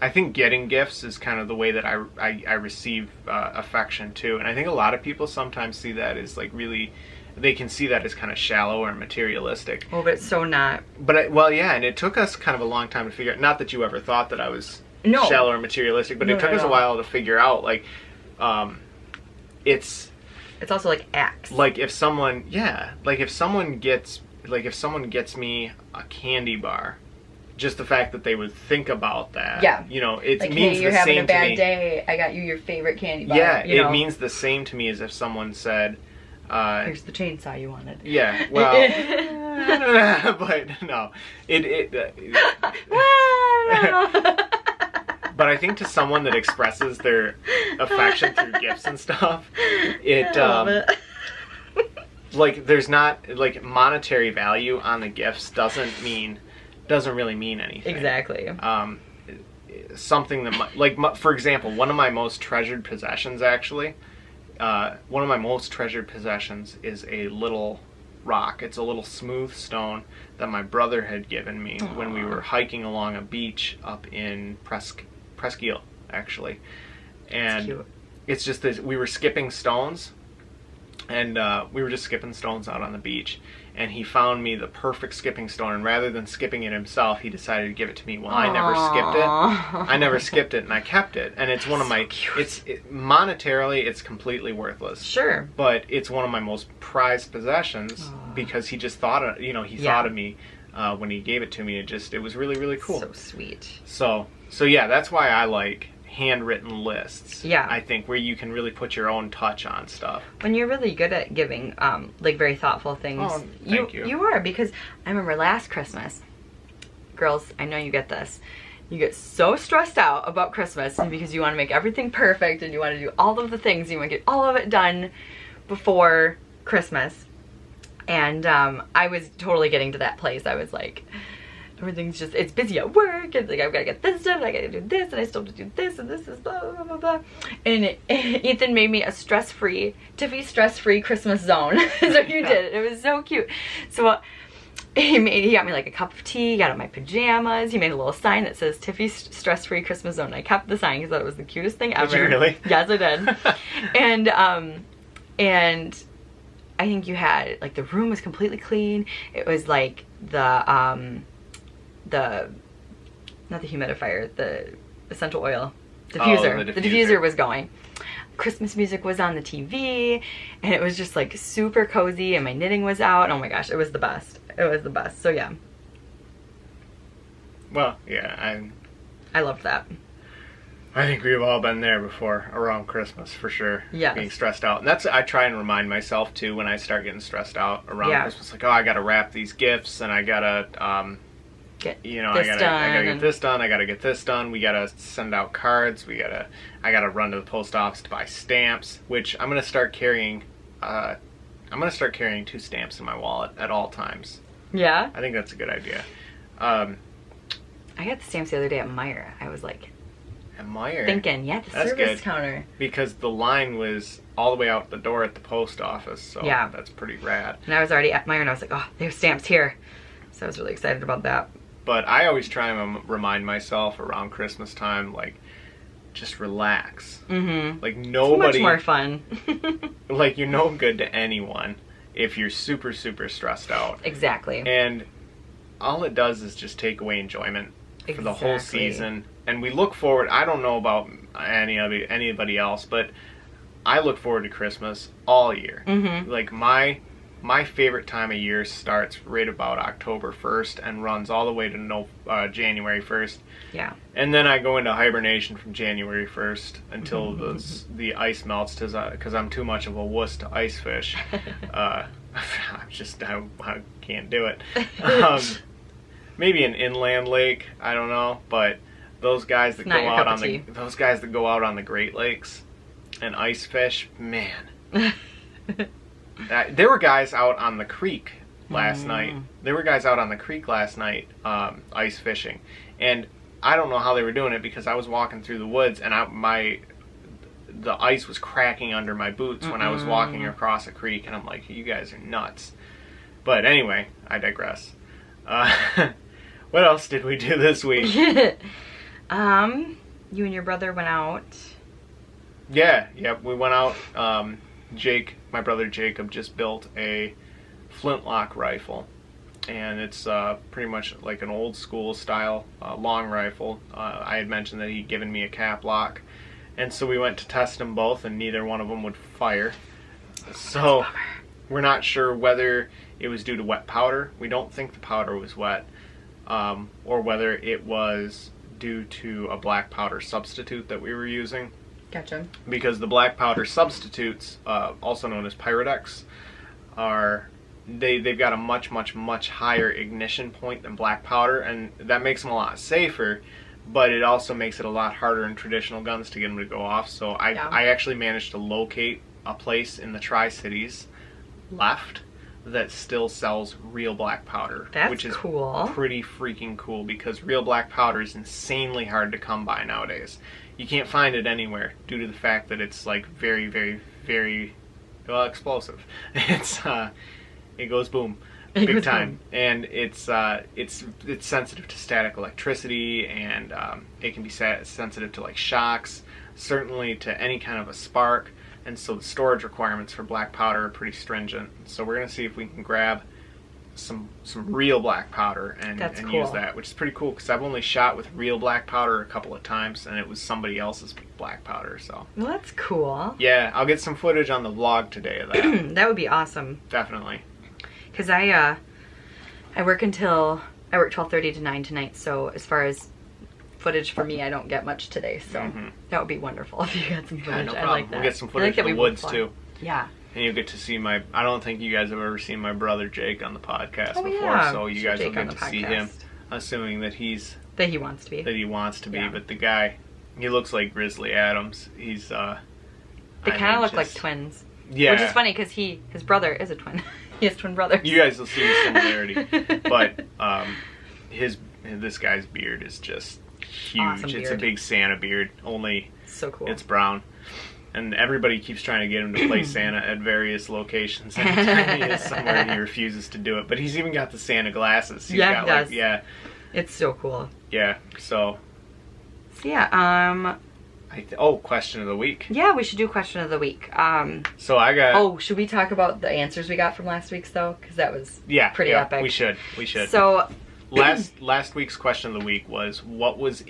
[SPEAKER 3] I think getting gifts is kind of the way that I receive affection too, and I think a lot of people sometimes see that as like really, they can see that as kind of shallow or materialistic.
[SPEAKER 2] Oh, but it's so not.
[SPEAKER 3] But and it took us kind of a long time to figure out. Not that you ever thought that I was shallow or materialistic, but it took us a while to figure out like, it's
[SPEAKER 2] also like acts.
[SPEAKER 3] Like if someone gets me a candy bar. Just the fact that they would think about that. Yeah. You know, it
[SPEAKER 2] like,
[SPEAKER 3] means
[SPEAKER 2] hey, you're
[SPEAKER 3] the same to me.
[SPEAKER 2] having a bad day. I got you your favorite candy bar.
[SPEAKER 3] Yeah,
[SPEAKER 2] you know?
[SPEAKER 3] It means the same to me as if someone said...
[SPEAKER 2] here's the chainsaw you wanted.
[SPEAKER 3] Yeah, well... but no. But I think to someone that expresses their affection through gifts and stuff, I love it. Like, there's not... Like, monetary value on the gifts doesn't really mean anything.
[SPEAKER 2] Exactly.
[SPEAKER 3] Something that, like, for example, one of my most treasured possessions, actually, is a little rock. It's a little smooth stone that my brother had given me when we were hiking along a beach up in Presqu'île, actually. And it's just this, we were skipping stones, and we were just skipping stones out on the beach. And he found me the perfect skipping stone, and rather than skipping it himself, he decided to give it to me. Well, I never skipped it, and I kept it. And it's one of my, monetarily, it's completely worthless.
[SPEAKER 2] Sure.
[SPEAKER 3] But it's one of my most prized possessions because he just thought of, thought of me when he gave it to me. It was really, really cool.
[SPEAKER 2] So sweet.
[SPEAKER 3] So yeah, that's why I like handwritten lists.
[SPEAKER 2] Yeah.
[SPEAKER 3] I think where you can really put your own touch on stuff.
[SPEAKER 2] When you're really good at giving like very thoughtful things.
[SPEAKER 3] Oh, thank you.
[SPEAKER 2] You are, because I remember last Christmas, girls, I know you get this. You get so stressed out about Christmas because you want to make everything perfect and you want to do all of the things, you want to get all of it done before Christmas. And I was totally getting to that place. I was like, everything's just, it's busy at work, and like I've got to get this done, and I got to do this, and I still have to do this, and this is blah, blah, blah, blah. And Ethan made me a Tiffy stress-free Christmas zone. So you did. It was so cute. So he got me like a cup of tea, he got out my pajamas, he made a little sign that says Tiffy stress-free Christmas zone. I kept the sign because I thought it was the cutest thing ever.
[SPEAKER 3] Did you really?
[SPEAKER 2] Yes, I did. And I think you had, like, the room was completely clean. It was like not the humidifier, the essential oil diffuser.
[SPEAKER 3] Oh, the
[SPEAKER 2] diffuser was going. Christmas music was on the TV, and it was just like super cozy, and my knitting was out. Oh my gosh, it was the best. It was the best. So yeah.
[SPEAKER 3] Well, yeah,
[SPEAKER 2] I loved that.
[SPEAKER 3] I think we've all been there before around Christmas, for sure.
[SPEAKER 2] Yeah.
[SPEAKER 3] Being stressed out. And I try and remind myself too when I start getting stressed out around Christmas. Like, oh, I gotta wrap these gifts, and I gotta
[SPEAKER 2] get
[SPEAKER 3] I gotta get this done, I gotta get this done, we gotta send out cards, I gotta run to the post office to buy stamps, which I'm gonna start carrying 2 stamps in my wallet at all times.
[SPEAKER 2] Yeah?
[SPEAKER 3] I think that's a good idea.
[SPEAKER 2] I got the stamps the other day at Meijer. I was like,
[SPEAKER 3] At Meijer?
[SPEAKER 2] Thinking, yeah, the
[SPEAKER 3] That's
[SPEAKER 2] service
[SPEAKER 3] good.
[SPEAKER 2] counter.
[SPEAKER 3] Because the line was all the way out the door at the post office, so
[SPEAKER 2] yeah,
[SPEAKER 3] that's pretty rad.
[SPEAKER 2] And I was already at Meijer, and I was like, oh, there's stamps here. So I was really excited about that.
[SPEAKER 3] But I always try and remind myself around Christmas time, like, just relax. Like, nobody...
[SPEAKER 2] It's much more fun.
[SPEAKER 3] Like, you're no good to anyone if you're super, super stressed out.
[SPEAKER 2] Exactly.
[SPEAKER 3] And all it does is just take away enjoyment for the whole season. And we look forward, I don't know about anybody else, but I look forward to Christmas all year. Like, my favorite time of year starts right about October 1st and runs all the way to January 1st.
[SPEAKER 2] Yeah.
[SPEAKER 3] And then I go into hibernation from January 1st until the ice melts, because I'm too much of a wuss to ice fish. I can't do it. Maybe an inland lake, I don't know, but those guys that go out on the Great Lakes and ice fish, man. There were guys out on the creek last night. Ice fishing, and I don't know how they were doing it, because I was walking through the woods and the ice was cracking under my boots when I was walking across a creek, and I'm like, you guys are nuts. But anyway, I digress. What else did we do this week?
[SPEAKER 2] You and your brother went out.
[SPEAKER 3] Yeah, we went out. My brother Jacob just built a flintlock rifle, and it's pretty much like an old school style long rifle. I had mentioned that he'd given me a cap lock, and so we went to test them both, and neither one of them would fire. So we're not sure whether it was due to wet powder. We don't think the powder was wet, or whether it was due to a black powder substitute that we were using.
[SPEAKER 2] Gotcha.
[SPEAKER 3] Because the black powder substitutes, also known as Pyrodex, they've got a much higher ignition point than black powder, and that makes them a lot safer, but it also makes it a lot harder in traditional guns to get them to go off. So I actually managed to locate a place in the Tri-Cities left that still sells real black powder. Which is cool. Pretty freaking cool, because real black powder is insanely hard to come by nowadays. You can't find it anywhere due to the fact that it's like very, very, very explosive. It goes boom, big time, and it's sensitive to static electricity, and it can be sensitive to like shocks, certainly to any kind of a spark. And so the storage requirements for black powder are pretty stringent. So we're gonna see if we can grab some real black powder and use that, which is pretty cool, because I've only shot with real black powder a couple of times, and it was somebody else's black powder. So
[SPEAKER 2] well, that's cool.
[SPEAKER 3] Yeah, I'll get some footage on the vlog today of that.
[SPEAKER 2] That would be awesome.
[SPEAKER 3] Definitely.
[SPEAKER 2] Because I work 12:30 to 9 tonight, so as far as footage for me, I don't get much today, so that would be wonderful if you got some footage.
[SPEAKER 3] No
[SPEAKER 2] I like that.
[SPEAKER 3] We'll get some footage of the woods too.
[SPEAKER 2] Yeah.
[SPEAKER 3] And you'll get to see I don't think you guys have ever seen my brother Jake on the podcast before,
[SPEAKER 2] yeah.
[SPEAKER 3] so you guys will get to see him, assuming that he wants to be.
[SPEAKER 2] Yeah.
[SPEAKER 3] But the guy, he looks like Grizzly Adams. He's
[SPEAKER 2] they kind of look like twins.
[SPEAKER 3] Yeah.
[SPEAKER 2] Which is funny, because his brother is a twin. He has twin brothers.
[SPEAKER 3] You guys will see the similarity. But this guy's beard is just huge.
[SPEAKER 2] Awesome
[SPEAKER 3] it's a big Santa beard, only
[SPEAKER 2] so cool.
[SPEAKER 3] It's brown. And everybody keeps trying to get him to play Santa at various locations. Anytime he is somewhere, he refuses to do it. But he's even got the Santa glasses. He does. Yeah.
[SPEAKER 2] It's so cool.
[SPEAKER 3] Yeah, so.
[SPEAKER 2] Yeah,
[SPEAKER 3] question of the week.
[SPEAKER 2] Yeah, we should do question of the week.
[SPEAKER 3] So I got...
[SPEAKER 2] Oh, should we talk about the answers we got from last week's, though? Because that was pretty epic.
[SPEAKER 3] We should.
[SPEAKER 2] So...
[SPEAKER 3] last week's question of the week was, what was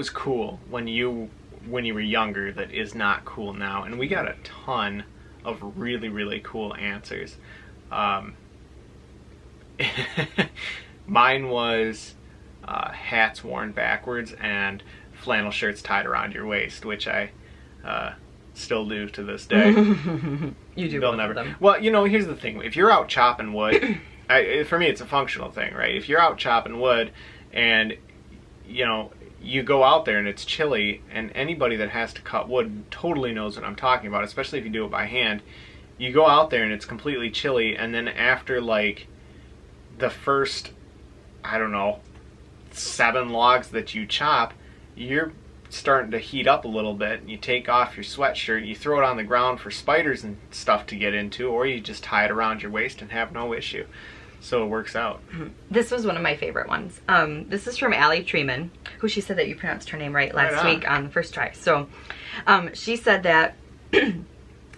[SPEAKER 3] cool when you were younger that is not cool now? And we got a ton of really, really cool answers. Mine was hats worn backwards and flannel shirts tied around your waist, which I still do to this day.
[SPEAKER 2] You do.
[SPEAKER 3] They'll never. Them. Well, here's the thing: if you're out chopping wood, for me it's a functional thing, right? If you're out chopping wood and you go out there and it's chilly, and anybody that has to cut wood totally knows what I'm talking about, especially if you do it by hand. You go out there and it's completely chilly, and then after like the first, 7 logs that you chop, you're starting to heat up a little bit, and you take off your sweatshirt, you throw it on the ground for spiders and stuff to get into, or you just tie it around your waist and have no issue. So it works out.
[SPEAKER 2] This was one of my favorite ones. This is from Allie Treeman, who she said that you pronounced her name right last week on the first try. So she said that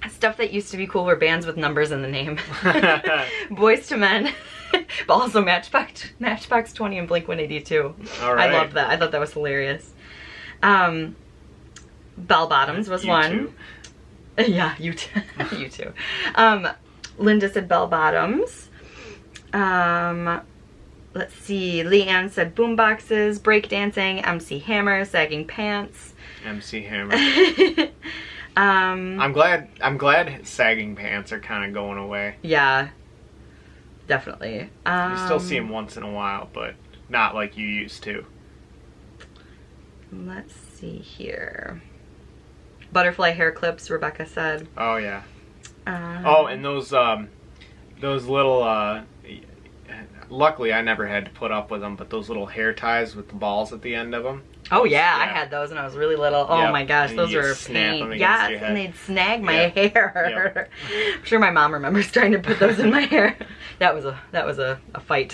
[SPEAKER 2] stuff that used to be cool were bands with numbers in the name. Boys to Men, but also Matchbox 20 and Blink-182.
[SPEAKER 3] All right.
[SPEAKER 2] I loved that. I thought that was hilarious. Bell bottoms was one. Yeah, you too. You too. Linda said bell bottoms. Let's see. Leanne said boom boxes, breakdancing, MC Hammer, sagging pants.
[SPEAKER 3] MC Hammer. I'm glad sagging pants are kind of going away.
[SPEAKER 2] Yeah, definitely.
[SPEAKER 3] You still see them once in a while, but not like you used to.
[SPEAKER 2] Let's see here. Butterfly hair clips, Rebecca said.
[SPEAKER 3] Oh yeah. Oh, and those little. Luckily, I never had to put up with them, but those little hair ties with the balls at the end of them.
[SPEAKER 2] Oh yeah, I had those when I was really little. Oh my gosh, those were a pain. Yes, and they'd snag my hair. I'm sure my mom remembers trying to put those in my hair. That was a fight.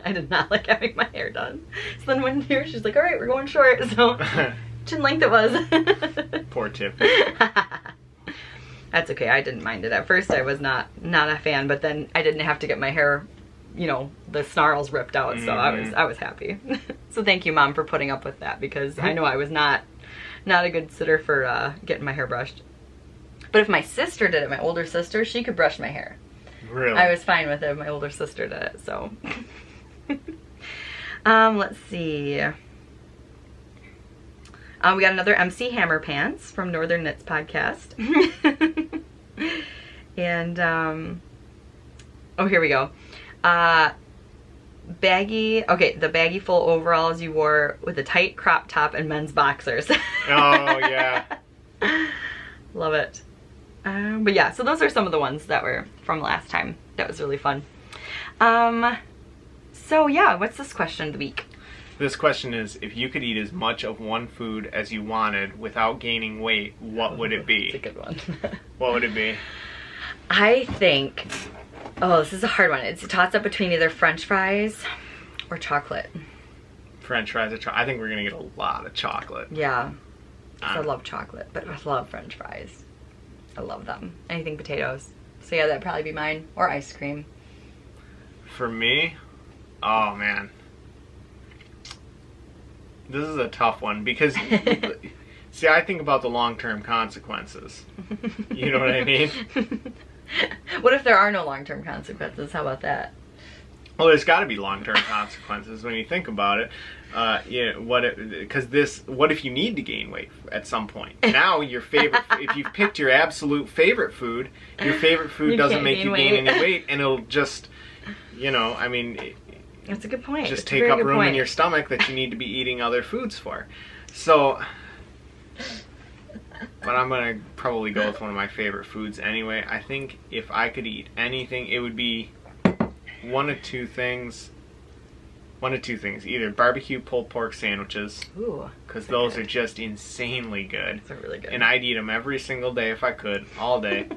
[SPEAKER 2] I did not like having my hair done. So then one year she's like, all right, we're going short. So chin length it was.
[SPEAKER 3] Poor Tiff.
[SPEAKER 2] That's okay. I didn't mind it. At first I was not a fan, but then I didn't have to get my hair, you know, the snarls ripped out, so I was happy. So thank you, Mom, for putting up with that, because I know I was not a good sitter for getting my hair brushed. But if my sister did it, my older sister, she could brush my hair.
[SPEAKER 3] Really?
[SPEAKER 2] I was fine with it if my older sister did it, so. Let's see. We got another MC Hammer pants from Northern Knits Podcast. And, oh, here we go. Baggy, okay, the baggy full overalls you wore with a tight crop top and men's boxers.
[SPEAKER 3] Oh, yeah.
[SPEAKER 2] Love it. But yeah, so those are some of the ones that were from last time. That was really fun. So yeah, what's this question of the week?
[SPEAKER 3] This question is, if you could eat as much of one food as you wanted without gaining weight, what would it be?
[SPEAKER 2] It's a good one.
[SPEAKER 3] What would it be?
[SPEAKER 2] I think, oh, this is a hard one. It's a toss-up between either French fries or chocolate.
[SPEAKER 3] French fries or chocolate? I think we're going to get a lot of chocolate.
[SPEAKER 2] Yeah. I love chocolate, but I love French fries. I love them. Anything potatoes. So yeah, that'd probably be mine. Or ice cream.
[SPEAKER 3] For me? Oh, man. This is a tough one because, see, I think about the long-term consequences. You know what I mean?
[SPEAKER 2] What if there are no long-term consequences? How about that?
[SPEAKER 3] Well, there's got to be long-term consequences when you think about it. Yeah, what if you need to gain weight at some point? Now your favorite, if you've picked your absolute favorite food, your favorite food doesn't make you gain any weight, and it'll just, you know, I mean,
[SPEAKER 2] that's a good point.
[SPEAKER 3] Just take up room in your stomach that you need to be eating other foods for. So, but I'm gonna probably go with one of my favorite foods anyway. I think if I could eat anything, it would be one of two things. Either barbecue pulled pork sandwiches, because those are just insanely good.
[SPEAKER 2] They're really good.
[SPEAKER 3] And I'd eat them every single day if I could, all day.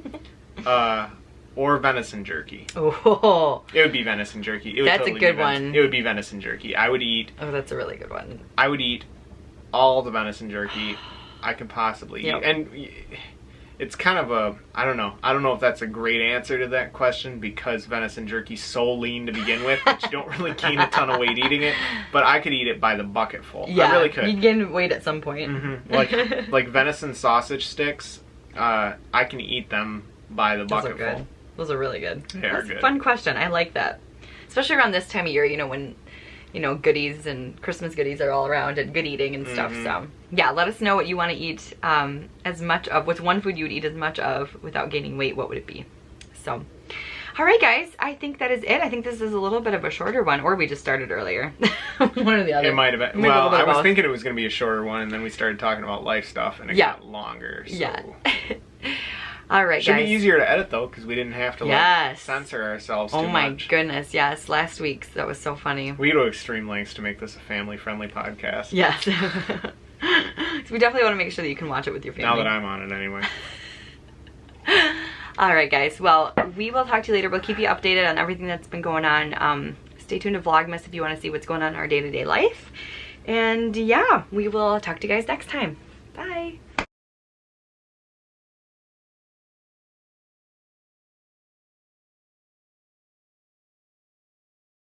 [SPEAKER 3] Or venison jerky.
[SPEAKER 2] Oh,
[SPEAKER 3] it would be venison jerky. It would
[SPEAKER 2] that's
[SPEAKER 3] totally
[SPEAKER 2] a good one.
[SPEAKER 3] It would be venison jerky. I would eat.
[SPEAKER 2] Oh, that's a really good one.
[SPEAKER 3] I would eat all the venison jerky I could possibly eat, and it's kind of a, I don't know if that's a great answer to that question, because venison jerky's so lean to begin with that you don't really gain a ton of weight eating it, but I could eat it by the bucketful.
[SPEAKER 2] Yeah,
[SPEAKER 3] I really could.
[SPEAKER 2] You'd gain weight at some point.
[SPEAKER 3] Mm-hmm. Like venison sausage sticks, I can eat them by the bucketful.
[SPEAKER 2] Those are good. Those are really good.
[SPEAKER 3] That's
[SPEAKER 2] a fun question. I like that. Especially around this time of year, you know, when, you know, goodies and Christmas goodies are all around and good eating and stuff. So yeah, let us know what you want to eat as much of. What's one food you would eat as much of without gaining weight? What would it be? So, all right, guys, I think that is it. I think this is a little bit of a shorter one, or we just started earlier. One or the other.
[SPEAKER 3] It might have been. Well, I was thinking it was going to be a shorter one, and then we started talking about life stuff, and it got longer. So. Yeah. All right, guys.
[SPEAKER 2] Should
[SPEAKER 3] be easier to edit, though, because we didn't have to like, censor ourselves too much.
[SPEAKER 2] Oh, my goodness, yes. Last week's, that was so funny.
[SPEAKER 3] We go to extreme lengths to make this a family-friendly podcast.
[SPEAKER 2] Yes. So we definitely want to make sure that you can watch it with your family.
[SPEAKER 3] Now that I'm on it anyway.
[SPEAKER 2] Alright guys, well, we will talk to you later. We'll keep you updated on everything that's been going on. Stay tuned to Vlogmas if you want to see what's going on in our day-to-day life. And yeah, we will talk to you guys next time. Bye!